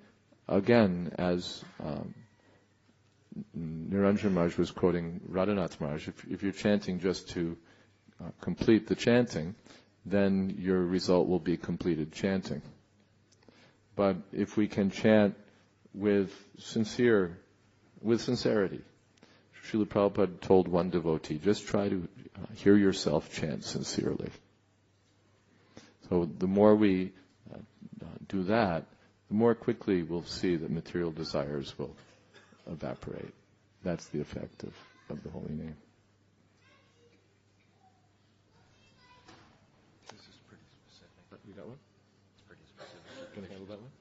again, as Niranjan Maharaj was quoting Radhanath Maharaj, if you're chanting just to complete the chanting, then your result will be completed chanting. But if we can chant with sincerity, Srila Prabhupada told one devotee, just try to hear yourself chant sincerely. So the more we do that, the more quickly we'll see that material desires will evaporate. That's the effect of the holy name. This is pretty specific. You got one? It's pretty specific. Can I handle that one?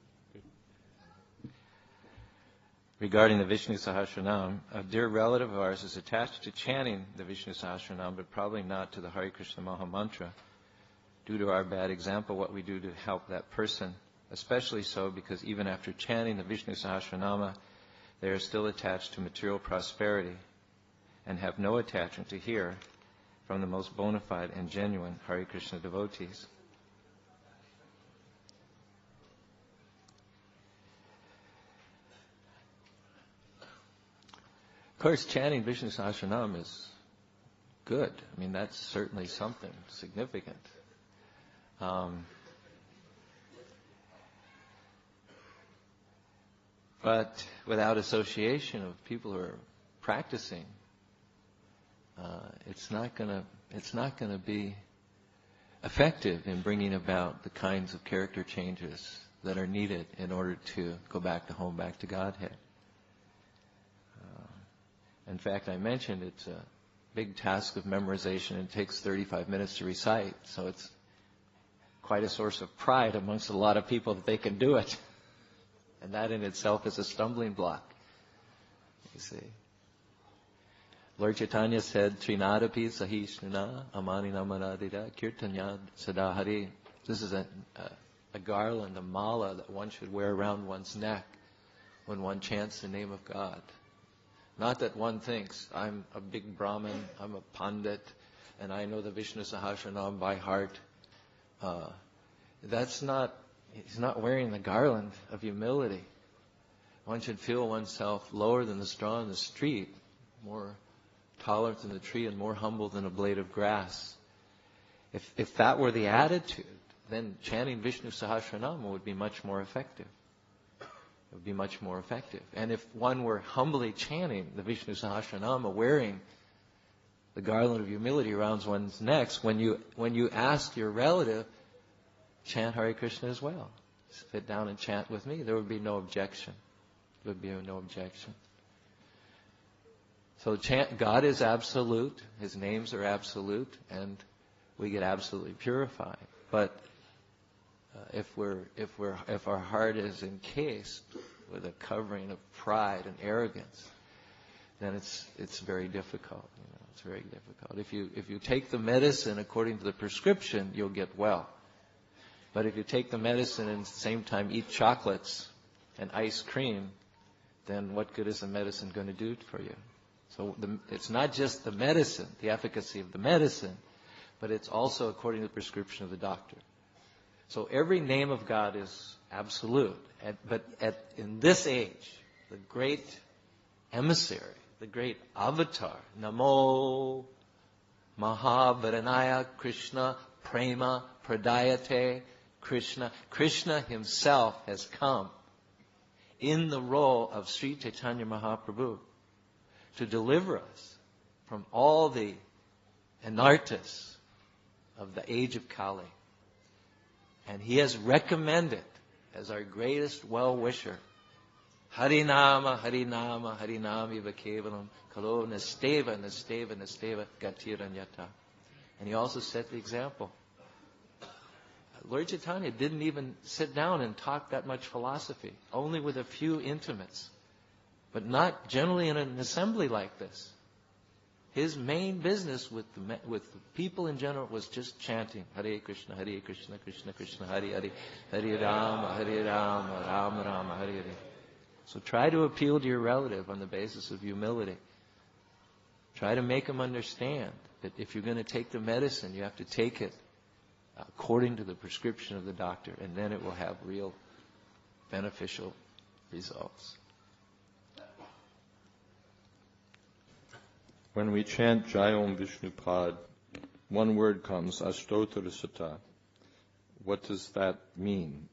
Regarding the Vishnu Sahasranam, a dear relative of ours is attached to chanting the Vishnu Sahasranam, but probably not to the Hare Krishna Maha Mantra. Due to our bad example, what we do to help that person, especially so because even after chanting the Vishnu Sahasranama, they are still attached to material prosperity and have no attachment to hear from the most bona fide and genuine Hare Krishna devotees. Of course, chanting Vishnu Sahasranam is good. I mean, that's certainly something significant. But without association of people who are practicing, it's not going to be effective in bringing about the kinds of character changes that are needed in order to go back to home, back to Godhead. In fact, I mentioned it's a big task of memorization. It takes 35 minutes to recite, so it's quite a source of pride amongst a lot of people that they can do it. And that in itself is a stumbling block, you see. Lord Chaitanya said, Trinadapi sahishnuna amani namanadira kirtanyad sadahari. This is a garland, a mala that one should wear around one's neck when one chants the name of God. Not that one thinks, I'm a big Brahmin, I'm a Pandit, and I know the Vishnu Sahasranam by heart. He's not wearing the garland of humility. One should feel oneself lower than the straw in the street, more tolerant than the tree and more humble than a blade of grass. If that were the attitude, then chanting Vishnu Sahasranama would be much more effective. It would be much more effective. And if one were humbly chanting the Vishnu Sahasranama, wearing the garland of humility around one's neck, when you ask your relative, chant Hare Krishna as well. Sit down and chant with me. There would be no objection. There would be no objection. So God is absolute. His names are absolute, and we get absolutely purified. But if our heart is encased with a covering of pride and arrogance, then it's very difficult. It's very difficult. If you take the medicine according to the prescription, you'll get well. But if you take the medicine and at the same time eat chocolates and ice cream, then what good is the medicine going to do for you? So it's not just the medicine, the efficacy of the medicine, but it's also according to the prescription of the doctor. So every name of God is absolute. But in this age, the great emissary, the great avatar, Namo Mahavadhanaya Krishna Prema Pradayate Krishna. Krishna himself has come in the role of Sri Chaitanya Mahaprabhu to deliver us from all the anarthas of the age of Kali. And he has recommended as our greatest well-wisher, Harinama, Harinama, Harinami Vakevalam, Kalo Nasteva, Nasteva, Nasteva, Gatiranyata. And he also set the example. Lord Chaitanya didn't even sit down and talk that much philosophy, only with a few intimates, but not generally in an assembly like this. His main business with the people in general was just chanting Hare Krishna, Krishna Krishna, Hare Hare, Hare Rama, Rama Rama, Hare Hare. So try to appeal to your relative on the basis of humility. Try to make him understand that if you're going to take the medicine, you have to take it according to the prescription of the doctor, and then it will have real beneficial results. When we chant Jayom Vishnupad, one word comes, L237. What does that mean?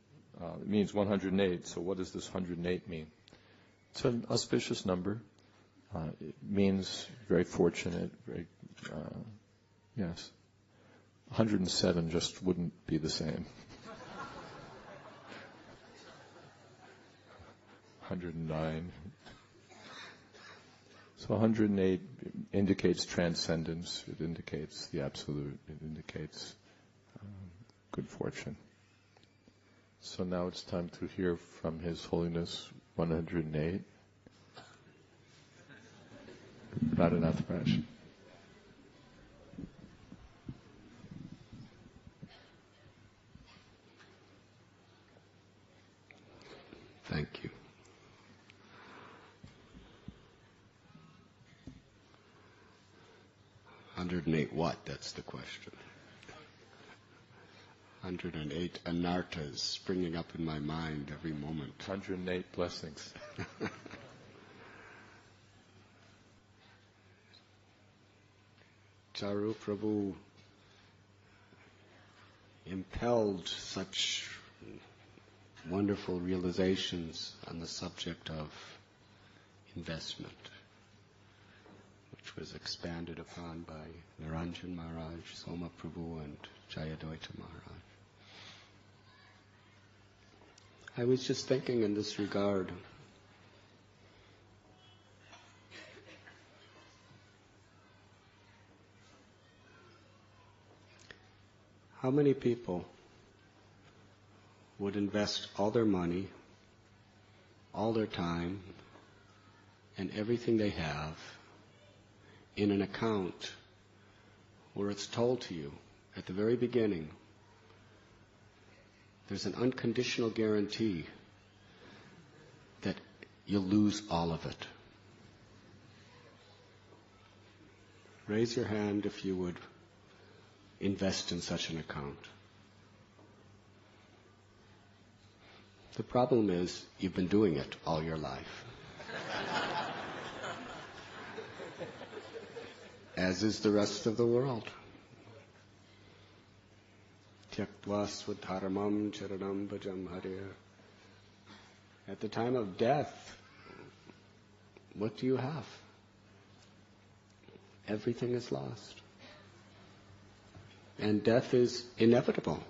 It means 108, so what does this 108 mean? It's an auspicious number. It means very fortunate, very, yes. 107 just wouldn't be the same. 109. So 108 indicates transcendence. It indicates the absolute. It indicates good fortune. So now it's time to hear from His Holiness 108, Radhanath Raj. Thank you. $108 what? That's the question. 108 anartas springing up in my mind every moment. 108 blessings. Charu Prabhu impelled such wonderful realizations on the subject of investment, which was expanded upon by Niranjan Maharaj, Soma Prabhu, and Jayadwaita Maharaj. I was just thinking in this regard, how many people would invest all their money, all their time, and everything they have in an account where it's told to you at the very beginning there's an unconditional guarantee that you'll lose all of it. Raise your hand if you would invest in such an account. The problem is you've been doing it all your life. As is the rest of the world. Tyaktva swadharamam charanam bhajam hare. At the time of death, what do you have? Everything is lost. And death is inevitable.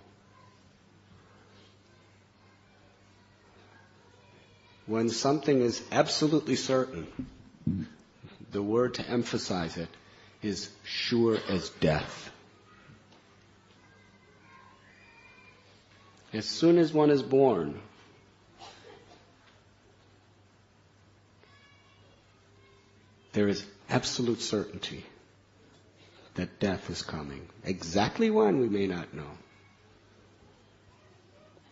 When something is absolutely certain, the word to emphasize it is sure as death. As soon as one is born, there is absolute certainty that death is coming. Exactly when, we may not know.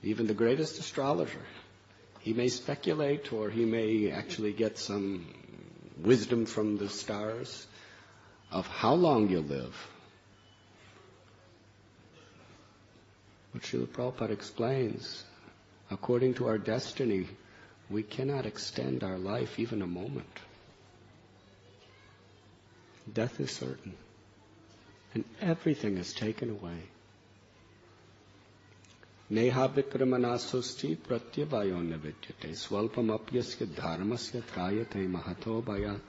Even the greatest astrologer, he may speculate, or he may actually get some wisdom from the stars of how long you'll live. What Srila Prabhupada explains, according to our destiny, we cannot extend our life even a moment. Death is certain, and everything is taken away. Neha vikramanasusti pratyavayo navidyate swalpamapyasya dharmasya trayate mahato bayat.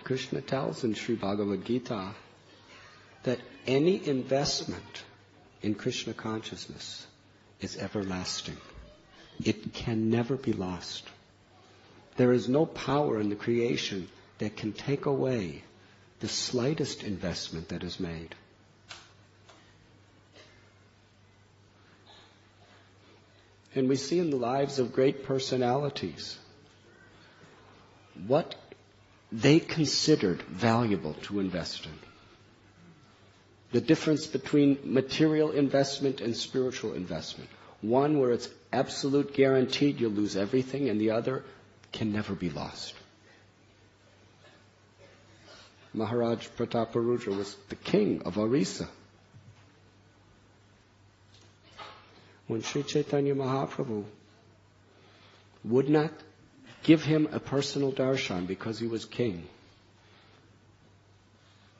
Krishna tells in Sri Bhagavad Gita that any investment in Krishna consciousness is everlasting. It can never be lost. There is no power in the creation that can take away the slightest investment that is made. And we see in the lives of great personalities what they considered valuable to invest in. The difference between material investment and spiritual investment. One where it's absolute guaranteed you'll lose everything, and the other can never be lost. Maharaj Prataparudra was the king of Orissa. When Sri Chaitanya Mahaprabhu would not give him a personal darshan because he was king,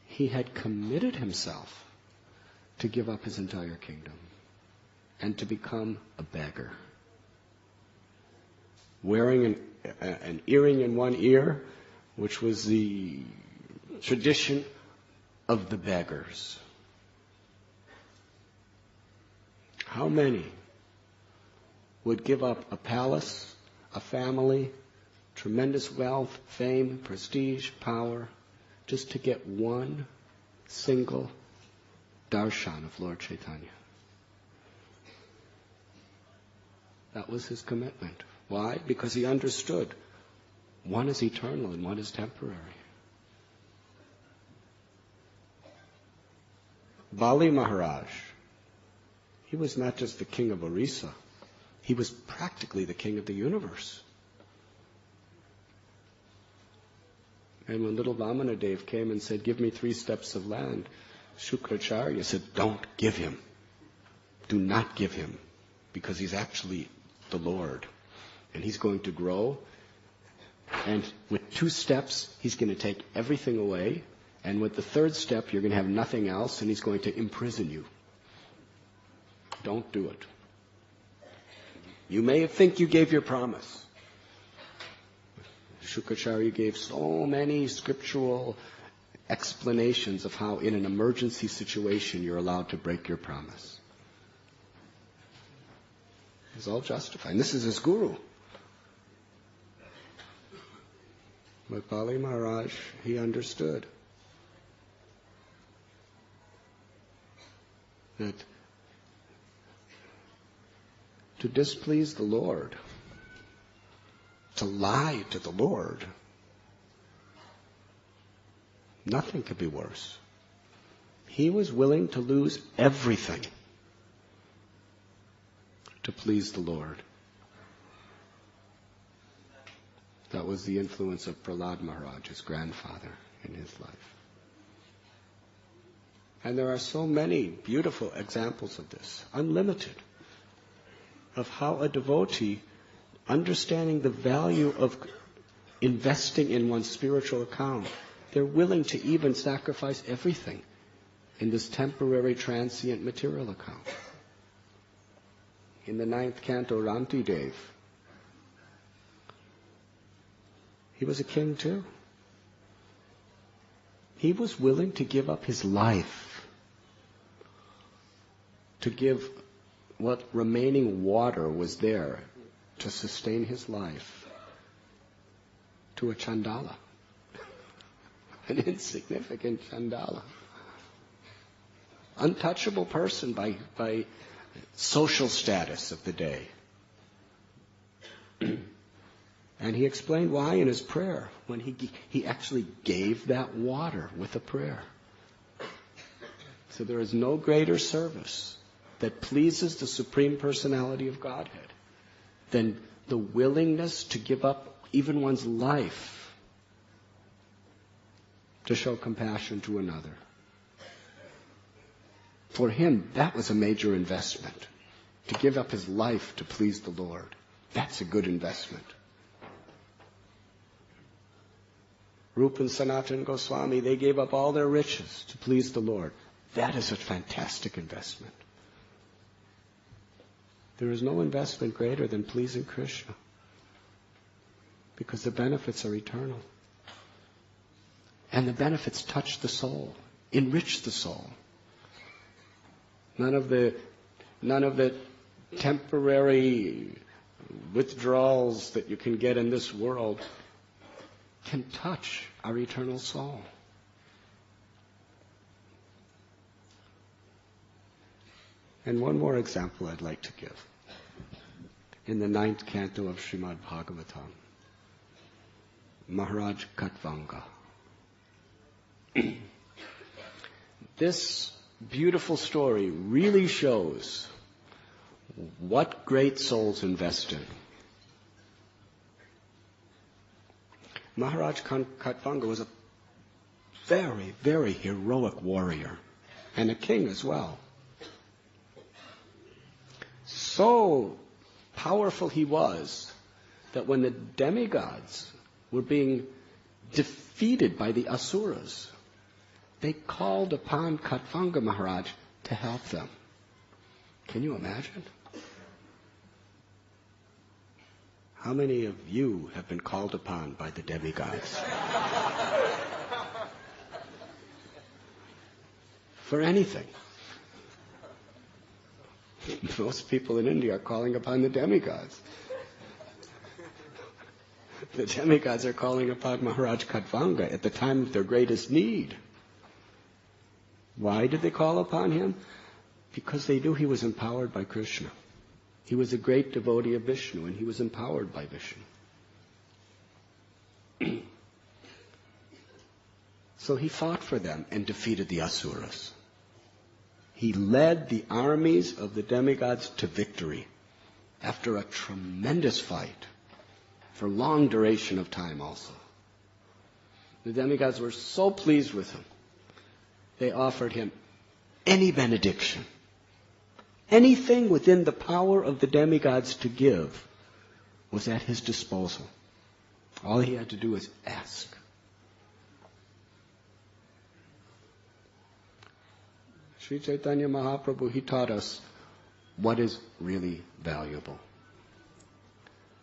he had committed himself to give up his entire kingdom and to become a beggar. Wearing an earring in one ear, which was the tradition of the beggars. How many would give up a palace, a family, tremendous wealth, fame, prestige, power, just to get one single darshan of Lord Chaitanya? That was his commitment. Why? Because he understood one is eternal and one is temporary. Bali Maharaj, he was not just the king of Orissa, he was practically the king of the universe. And when little Vamanadev came and said, give me 3 steps of land, Shukracharya said, don't give him. Do not give him, because he's actually the Lord. And he's going to grow, and with 2 steps, he's going to take everything away, and with the 3rd step, you're going to have nothing else, and he's going to imprison you. Don't do it. You may think you gave your promise. Shukracharya gave so many scriptural explanations of how in an emergency situation you're allowed to break your promise. It's all justified. And this is his guru. But Bali Maharaj, he understood that to displease the Lord, to lie to the Lord, nothing could be worse. He was willing to lose everything to please the Lord. That was the influence of Prahlad Maharaj, his grandfather, in his life. And there are so many beautiful examples of this, unlimited, of how a devotee, understanding the value of investing in one's spiritual account, they're willing to even sacrifice everything in this temporary, transient material account. In the 9th canto, Ranti Dev, he was a king too. He was willing to give up his life, to give what remaining water was there to sustain his life to a Chandala, an insignificant Chandala, untouchable person by social status of the day. And he explained why in his prayer, when he actually gave that water with a prayer. So there is no greater service that pleases the Supreme Personality of Godhead than the willingness to give up even one's life to show compassion to another. For him, that was a major investment. To give up his life to please the Lord. That's a good investment. Rupa and Sanatana Goswami, they gave up all their riches to please the Lord. That is a fantastic investment. There is no investment greater than pleasing Krishna, because the benefits are eternal. And the benefits touch the soul, enrich the soul. None of the temporary withdrawals that you can get in this world can touch our eternal soul. And one more example I'd like to give. in the 9th canto of Srimad Bhagavatam. Maharaj Katvanga. This beautiful story really shows what great souls invest in. Maharaj Katvanga was a very, very heroic warrior and a king as well. So powerful he was that when the demigods were being defeated by the asuras, they called upon Katvanga Maharaj to help them. Can you imagine? How many of you have been called upon by the demigods? For anything. Most people in India are calling upon the demigods. The demigods are calling upon Maharaj Katvanga at the time of their greatest need. Why did they call upon him? Because they knew he was empowered by Krishna. He was a great devotee of Vishnu, and he was empowered by Vishnu. So he fought for them and defeated the asuras. He led the armies of the demigods to victory after a tremendous fight for long duration of time also. The demigods were so pleased with him, they offered him any benediction. Anything within the power of the demigods to give was at his disposal. All he had to do was ask. Sri Chaitanya Mahaprabhu, he taught us what is really valuable.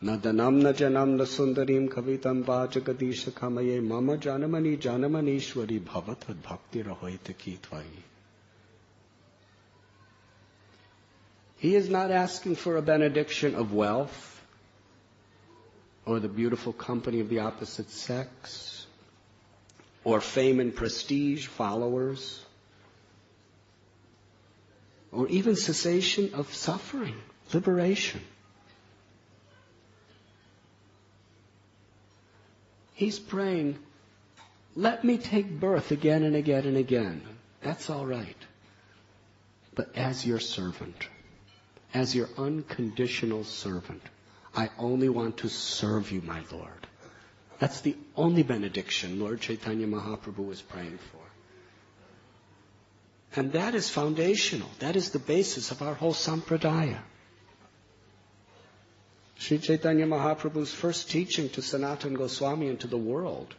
Na danam na janam na sundarim kavitam vajagadisha kamaye mama janamani janamanishwari bhavatad bhakti rahoita kitvayi. He is not asking for a benediction of wealth or the beautiful company of the opposite sex or fame and prestige, followers, or even cessation of suffering, liberation. He's praying, let me take birth again and again and again. That's all right. But as your servant, as your unconditional servant, I only want to serve you, my Lord. That's the only benediction Lord Chaitanya Mahaprabhu was praying for. And that is foundational. That is the basis of our whole sampradaya. Sri Chaitanya Mahaprabhu's first teaching to Sanatana Goswami and to the world,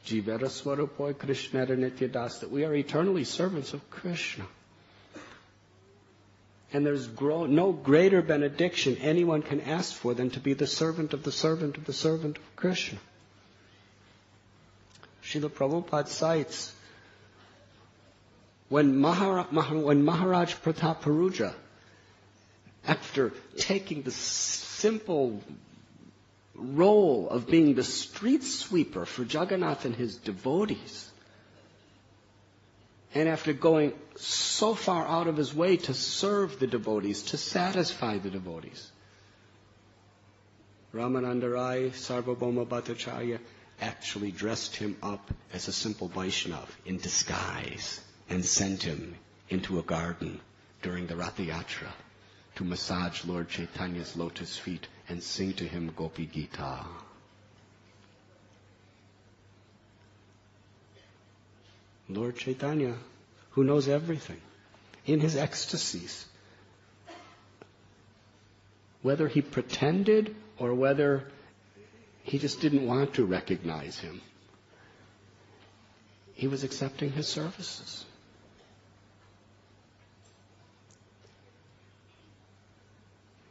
Jivera Swarupoi Krishnara Nityadas, that we are eternally servants of Krishna. And there's no greater benediction anyone can ask for than to be the servant of the servant of the servant of Krishna. Srila Prabhupada cites when Maharaj Prataparuja, after taking the simple role of being the street sweeper for Jagannath and his devotees, and after going so far out of his way to serve the devotees, to satisfy the devotees, Ramananda Rai Sarvabhauma Bhattacharya actually dressed him up as a simple Vaishnava in disguise and sent him into a garden during the Ratha Yatra to massage Lord Chaitanya's lotus feet and sing to him Gopi Gita. Lord Chaitanya, who knows everything, in his ecstasies, whether he pretended or whether he just didn't want to recognize him, he was accepting his services.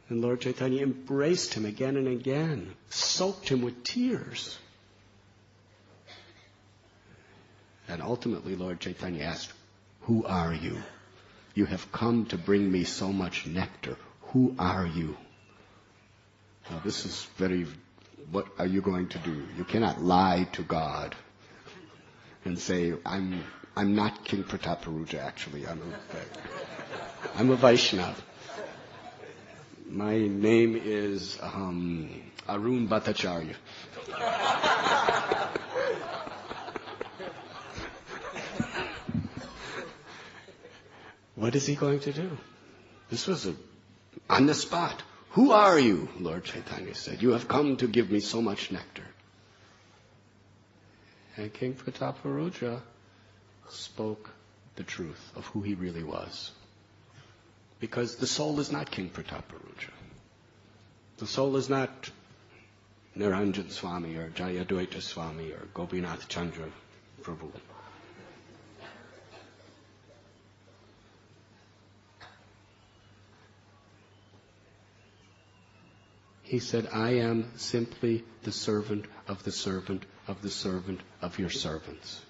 And Lord Chaitanya embraced him again and again, soaked him with tears. And ultimately Lord Chaitanya asked, who are you? You have come to bring me so much nectar. Who are you? Now this is what are you going to do? You cannot lie to God and say, I'm not King Prataparuja actually. I'm a Vaishnava. My name is Arun Bhattacharya. What is he going to do? This was on the spot. Who are you? Lord Chaitanya said. You have come to give me so much nectar. And King Prataparudra spoke the truth of who he really was. Because the soul is not King Prataparudra. The soul is not Niranjan Swami or Jayadwaita Swami or Gopinath Chandra Prabhu. He said, I am simply the servant of the servant of the servant of your servants.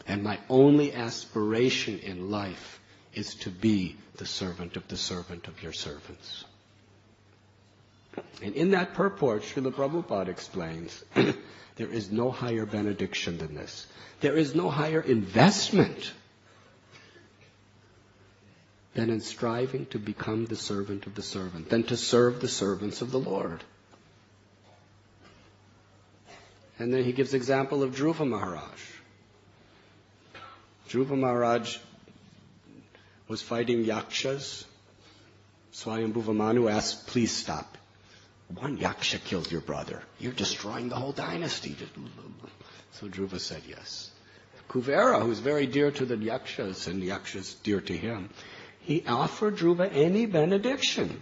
And my only aspiration in life is to be the servant of the servant of your servants. And in that purport, Srila Prabhupada explains, there is no higher benediction than this. There is no higher investment than in striving to become the servant of the servant, than to serve the servants of the Lord. And then he gives example of Dhruva Maharaj. Dhruva Maharaj was fighting yakshas. Swayambhuva Manu asked, please stop. One yaksha killed your brother. You're destroying the whole dynasty. So Dhruva said yes. Kuvera, who's very dear to the yakshas, and the yakshas dear to him, he offered Dhruva any benediction.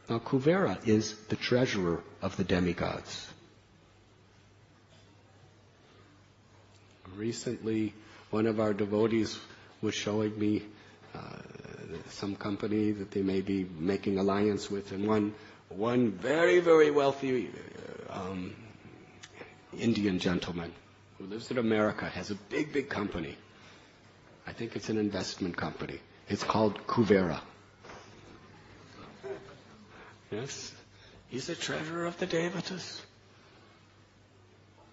Now Kuvera is the treasurer of the demigods. Recently, one of our devotees was showing me some company that they may be making alliance with, and one very, very wealthy Indian gentleman who lives in America has a big, big company. I think it's an investment company. It's called Kuvera. Yes? He's the treasurer of the Devatas.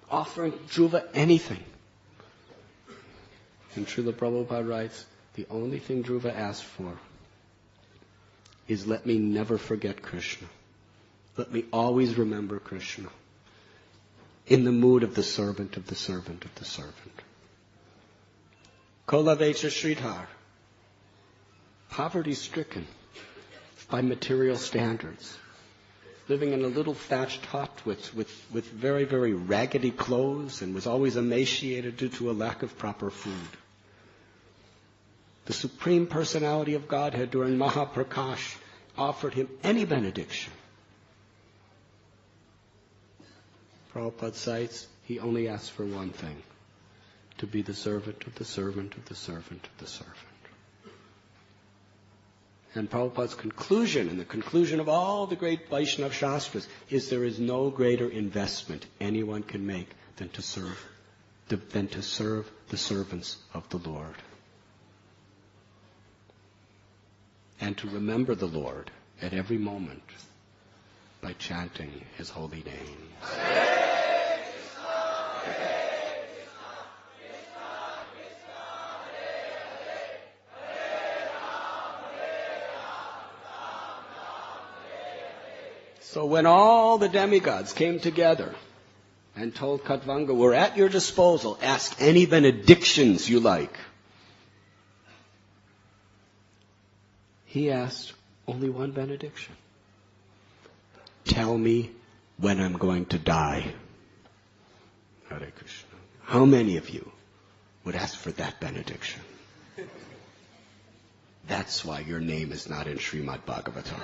Offering Dhruva anything. And Srila Prabhupada writes, the only thing Dhruva asked for is let me never forget Krishna. Let me always remember Krishna. In the mood of the servant of the servant of the servant. Kolavecha Sridhar. Poverty-stricken by material standards. Living in a little thatched hut with very, very raggedy clothes, and was always emaciated due to a lack of proper food. The Supreme Personality of Godhead during Mahaprakash offered him any benediction. Prabhupada cites, he only asked for one thing, to be the servant of the servant of the servant of the servant. And Prabhupada's conclusion, and the conclusion of all the great Vaishnava Shastras, is there is no greater investment anyone can make than to serve the servants of the Lord. And to remember the Lord at every moment by chanting His holy name. So when all the demigods came together and told Khatvanga, we're at your disposal, ask any benedictions you like. He asked only one benediction. Tell me when I'm going to die. Hare Krishna. How many of you would ask for that benediction? That's why your name is not in Srimad Bhagavatam.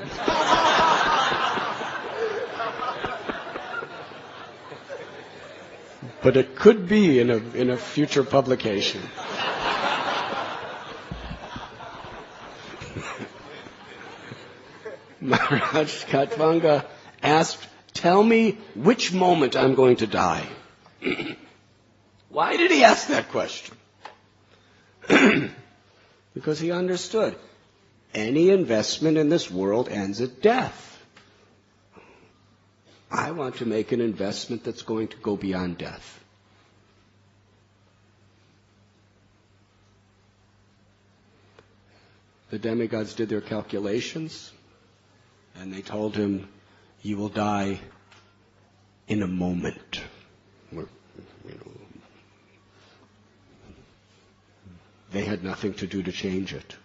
But it could be in a future publication. Maharaj Khatvanga asked, tell me which moment I'm going to die. Why did he ask that question? Because he understood any investment in this world ends at death. I want to make an investment that's going to go beyond death. The demigods did their calculations. And they told him, you will die in a moment. They had nothing to do to change it.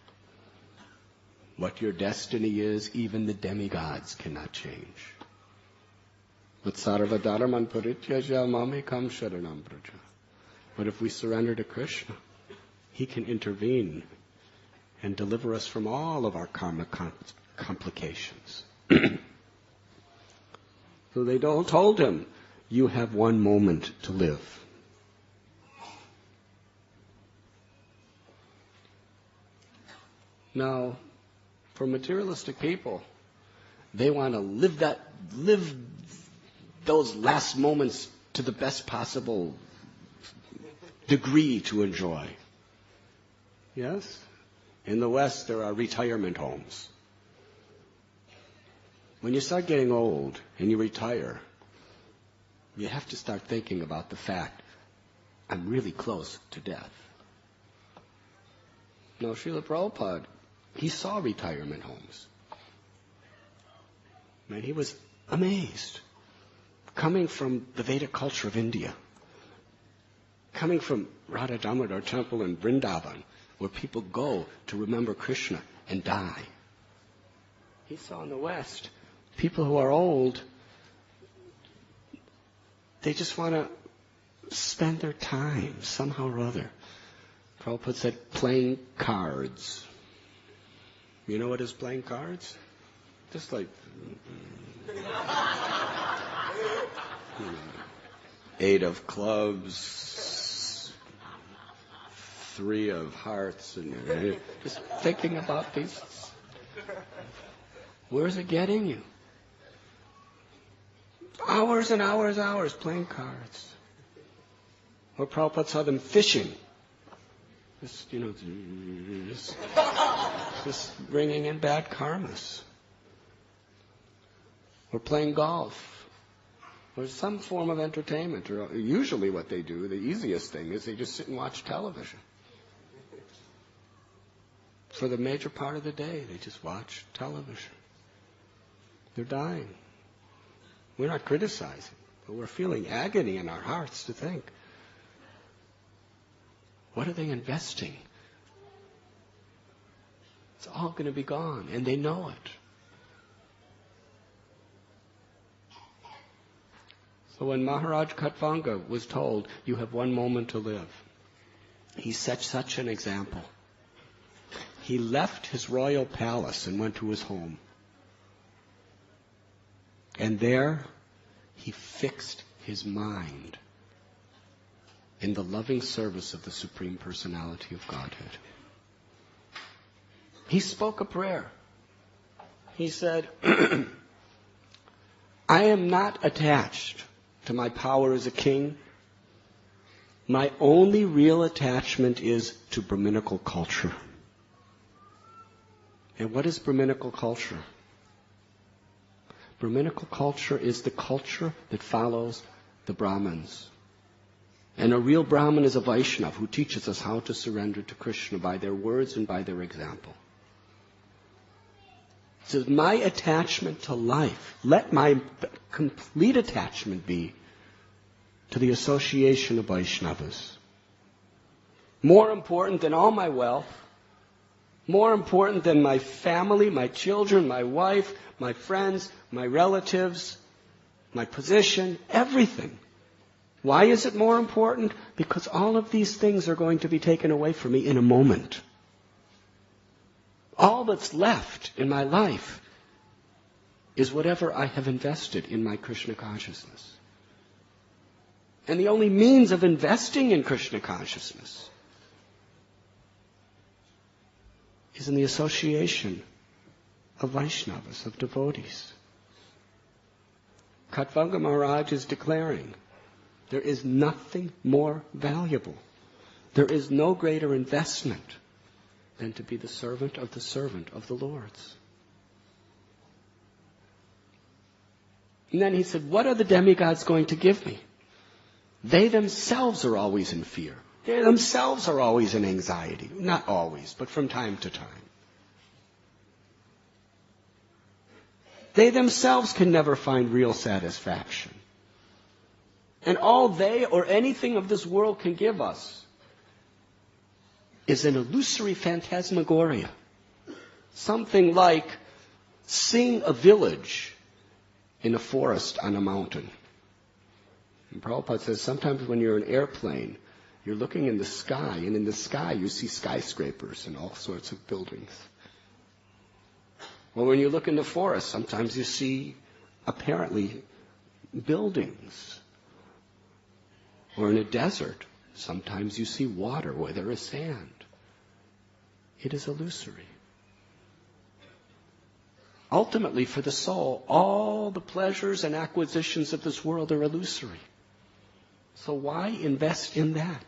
What your destiny is, even the demigods cannot change. But sarvadharman parityaja mamekam sharanam braja. But if we surrender to Krishna, He can intervene and deliver us from all of our karma complications. So they all told him, you have one moment to live. Now, for materialistic people, they want to live those last moments to the best possible degree to enjoy. Yes? In the West, there are retirement homes. When you start getting old and you retire, you have to start thinking about the fact, I'm really close to death. Now, Srila Prabhupada, he saw retirement homes. And he was amazed. Coming from the Vedic culture of India, coming from Radha Damodar temple in Vrindavan, where people go to remember Krishna and die. He saw in the West, people who are old, they just want to spend their time somehow or other. Prabhupada said, playing cards. You know what is playing cards? Just like 8 of clubs, 3 of hearts, and just thinking about these. Where's it getting you? Hours and hours playing cards. Or Prabhupada saw them fishing. Just bringing in bad karmas. Or playing golf. Or some form of entertainment. Or usually what they do, the easiest thing, is they just sit and watch television. For the major part of the day, they just watch television. They're dying. We're not criticizing, but we're feeling agony in our hearts to think, what are they investing? It's all going to be gone, and they know it. So when Maharaj Khatvanga was told, you have one moment to live, he set such an example. He left his royal palace and went to his home. And there, he fixed his mind in the loving service of the Supreme Personality of Godhead. He spoke a prayer. He said, I am not attached to my power as a king. My only real attachment is to Brahminical culture. And what is Brahminical culture? Brahminical culture is the culture that follows the Brahmins. And a real Brahmin is a Vaishnava who teaches us how to surrender to Krishna by their words and by their example. So my attachment to life, let my complete attachment be to the association of Vaishnavas. More important than all my wealth, more important than my family, my children, my wife, my friends, my relatives, my position, everything. Why is it more important? Because all of these things are going to be taken away from me in a moment. All that's left in my life is whatever I have invested in my Krishna consciousness. And the only means of investing in Krishna consciousness is in the association of Vaishnavas, of devotees. Khatvanga Maharaj is declaring, there is nothing more valuable. There is no greater investment than to be the servant of the Lord's. And then he said, what are the demigods going to give me? They themselves are always in fear. They themselves are always in anxiety. Not always, but from time to time. They themselves can never find real satisfaction. And all they or anything of this world can give us is an illusory phantasmagoria. Something like seeing a village in a forest on a mountain. And Prabhupada says sometimes when you're in an airplane, you're looking in the sky, and in the sky you see skyscrapers and all sorts of buildings. Well, when you look in the forest, sometimes you see apparently buildings. Or in a desert, sometimes you see water where there is sand. It is illusory. Ultimately, for the soul, all the pleasures and acquisitions of this world are illusory. So why invest in that?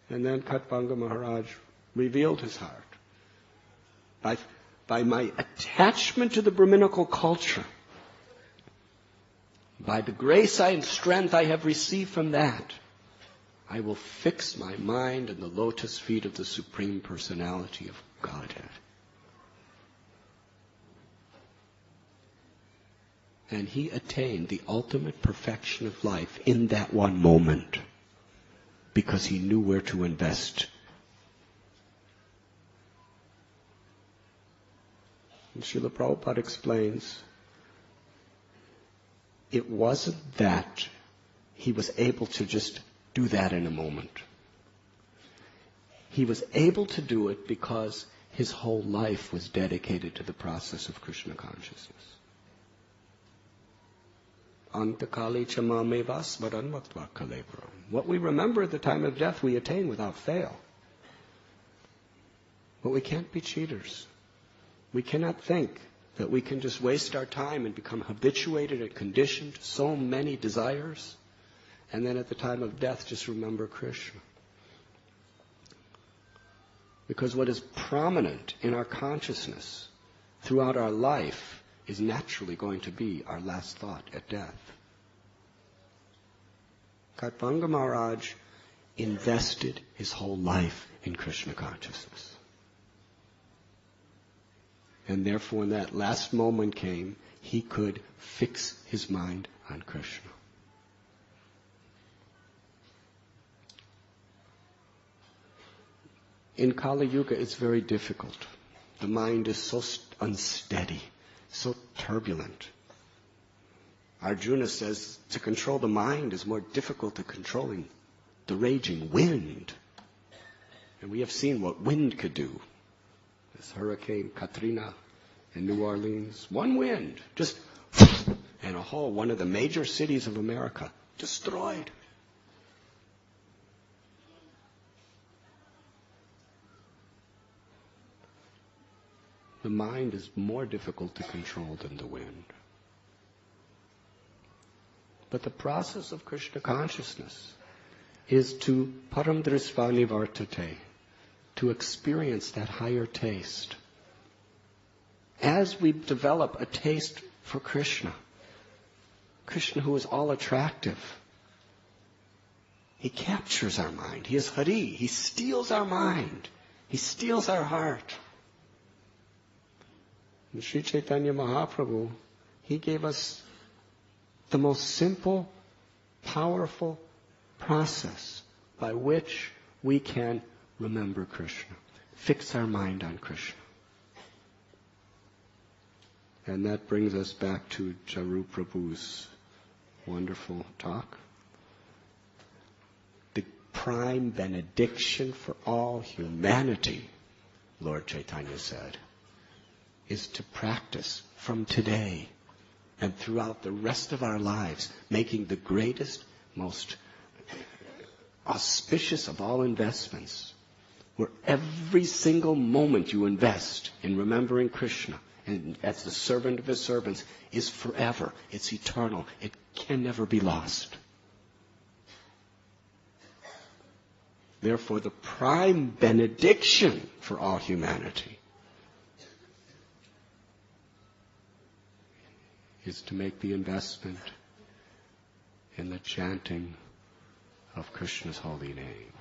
And then Katbanga Maharaj revealed his heart. By my attachment to the Brahminical culture, by the grace and strength I have received from that, I will fix my mind in the lotus feet of the Supreme Personality of Godhead. And he attained the ultimate perfection of life in that one moment, because he knew where to invest. And Srila Prabhupada explains, it wasn't that he was able to just do that in a moment. He was able to do it because his whole life was dedicated to the process of Krishna consciousness. Antakali chamameva smaranmatva kalebram. What we remember at the time of death, we attain without fail. But we can't be cheaters. We cannot think that we can just waste our time and become habituated and conditioned to so many desires, and then at the time of death just remember Krishna. Because what is prominent in our consciousness throughout our life is naturally going to be our last thought at death. Katbanga Maharaj invested his whole life in Krishna consciousness. And therefore, when that last moment came, he could fix his mind on Krishna. In Kali Yuga, it's very difficult. The mind is so unsteady, so turbulent. Arjuna says to control the mind is more difficult than controlling the raging wind. And we have seen what wind could do. This Hurricane Katrina in New Orleans, one wind, just and a whole one of the major cities of America destroyed. The mind is more difficult to control than the wind. But the process of Krishna consciousness is to param drisvani vartate, to experience that higher taste. As we develop a taste for Krishna, Krishna who is all attractive, he captures our mind. He is Hari. He steals our mind. He steals our heart. And Sri Chaitanya Mahaprabhu, he gave us the most simple, powerful process by which we can remember Krishna, fix our mind on Krishna. And that brings us back to Charu Prabhu's wonderful talk. The prime benediction for all humanity, Lord Chaitanya said, is to practice from today and throughout the rest of our lives, making the greatest, most auspicious of all investments, where every single moment you invest in remembering Krishna and as the servant of his servants is forever. It's eternal. It can never be lost. Therefore, the prime benediction for all humanity is to make the investment in the chanting of Krishna's holy name.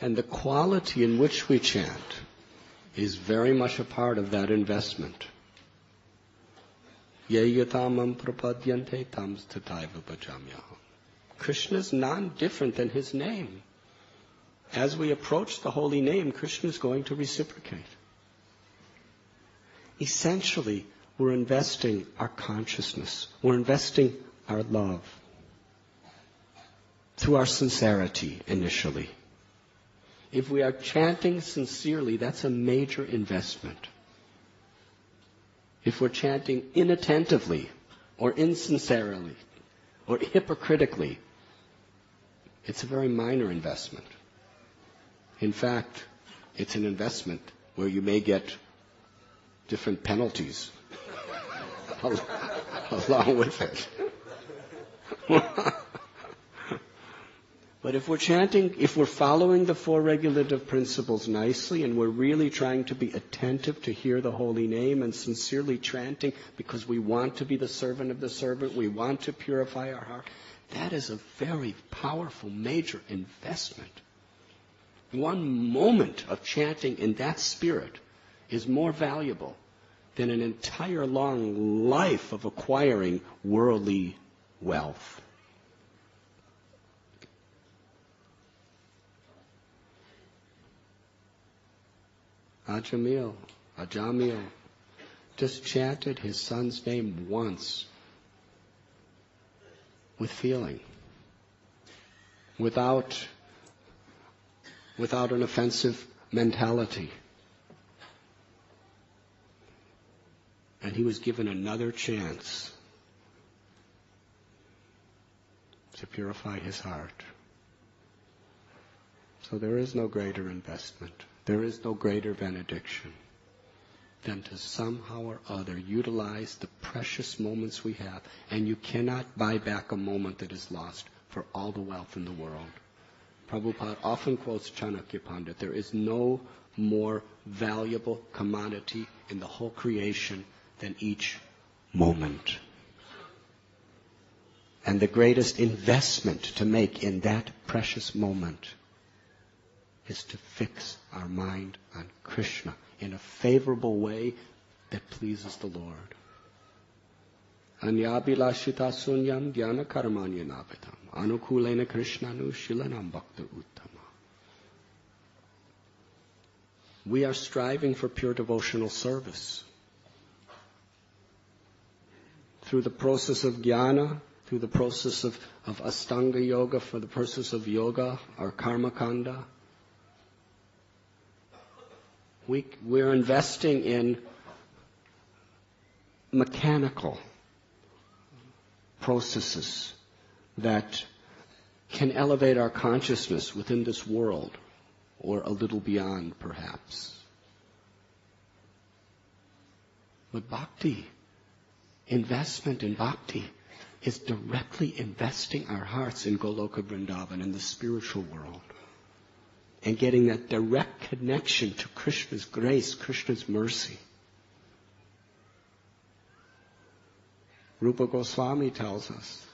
And the quality in which we chant is very much a part of that investment. Yayatamam prapadyante tams tataiva bhajamyaham. Krishna is non-different than his name. As we approach the holy name, Krishna is going to reciprocate. Essentially, we're investing our consciousness. We're investing our love through our sincerity initially. If we are chanting sincerely, that's a major investment. If we're chanting inattentively or insincerely or hypocritically, it's a very minor investment. In fact, it's an investment where you may get different penalties along with it. But if we're chanting, if we're following the four regulative principles nicely, and we're really trying to be attentive to hear the holy name and sincerely chanting because we want to be the servant of the servant, we want to purify our heart, that is a very powerful, major investment. One moment of chanting in that spirit is more valuable than an entire long life of acquiring worldly wealth. Ajamil just chanted his son's name once with feeling, without an offensive mentality. And he was given another chance to purify his heart. So there is no greater investment. There is no greater benediction than to somehow or other utilize the precious moments we have. And you cannot buy back a moment that is lost for all the wealth in the world. Prabhupada often quotes Chanakya Pandit, there is no more valuable commodity in the whole creation than each moment. And the greatest investment to make in that precious moment is to fix our mind on Krishna in a favorable way that pleases the Lord. Anyabhilashita sunyam dhyana karamanya navitam anukulena krishnanu shilanam bhakta uttama. We are striving for pure devotional service. Through the process of jnana, through the process of Astanga Yoga, for the process of yoga or karma kanda, we're investing in mechanical processes that can elevate our consciousness within this world, or a little beyond, perhaps. But bhakti, investment in bhakti, is directly investing our hearts in Goloka Vrindavan, in the spiritual world, and getting that direct connection to Krishna's grace, Krishna's mercy. Rupa Goswami tells us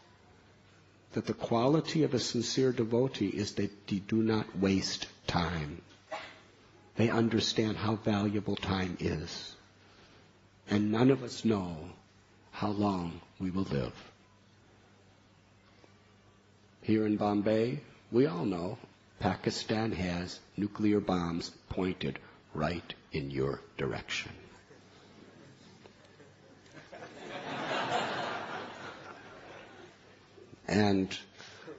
that the quality of a sincere devotee is that they do not waste time. They understand how valuable time is. And none of us know how long we will live. Here in Bombay, we all know Pakistan has nuclear bombs pointed right in your direction. And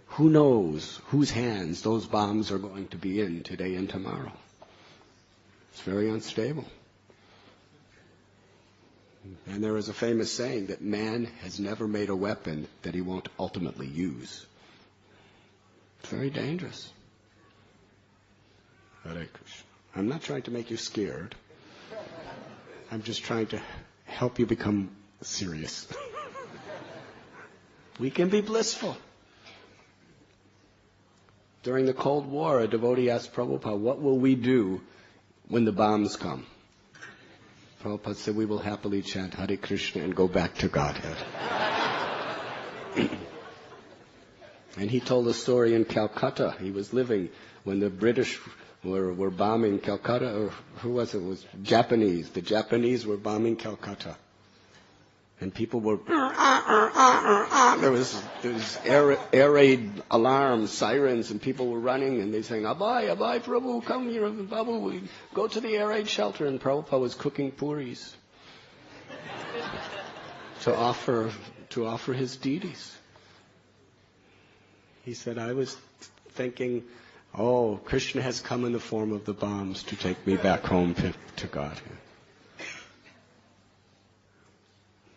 who knows whose hands those bombs are going to be in today and tomorrow. It's very unstable. And there is a famous saying that man has never made a weapon that he won't ultimately use. It's very dangerous. Hare Krishna. I'm not trying to make you scared. I'm just trying to help you become serious. We can be blissful. During the Cold War, a devotee asked Prabhupada, what will we do when the bombs come? Prabhupada said, we will happily chant Hare Krishna and go back to Godhead. And he told a story in Calcutta. He was living when the British were bombing Calcutta, or who was it? It was Japanese. The Japanese were bombing Calcutta. And people were, there was air raid alarms, sirens, and people were running, and they saying, Abai, Abai, Prabhu, come here, Prabhu, we go to the air raid shelter. And Prabhupada was cooking puris to offer his deities. He said, I was thinking, oh, Krishna has come in the form of the bombs to take me back home to God.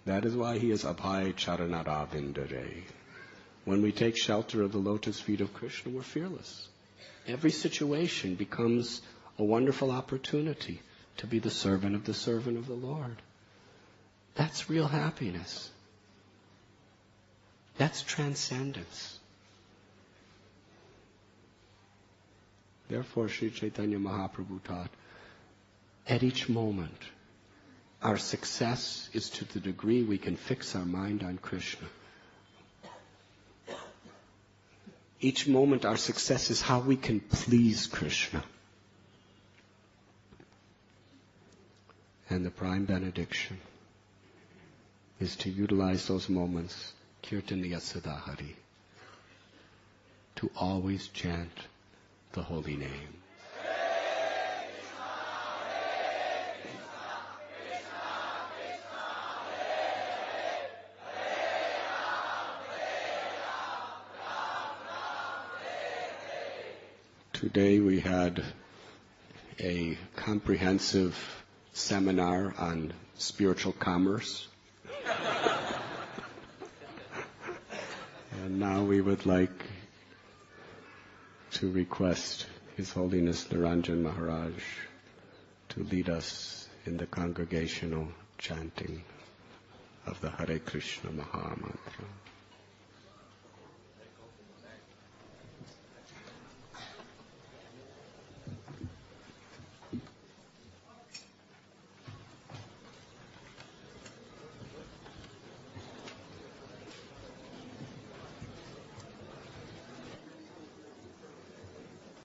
That is why he is Abhay Charanarabindare. When we take shelter of the lotus feet of Krishna, we're fearless. Every situation becomes a wonderful opportunity to be the servant of the Lord. That's real happiness. That's transcendence. Therefore, Sri Chaitanya Mahaprabhu taught, at each moment, our success is to the degree we can fix our mind on Krishna. Each moment our success is how we can please Krishna. And the prime benediction is to utilize those moments, Kirtaniya Sadahari, to always chant the holy name. Today we had a comprehensive seminar on spiritual commerce. And now we would like to request His Holiness Niranjan Maharaj to lead us in the congregational chanting of the Hare Krishna Maha Mantra.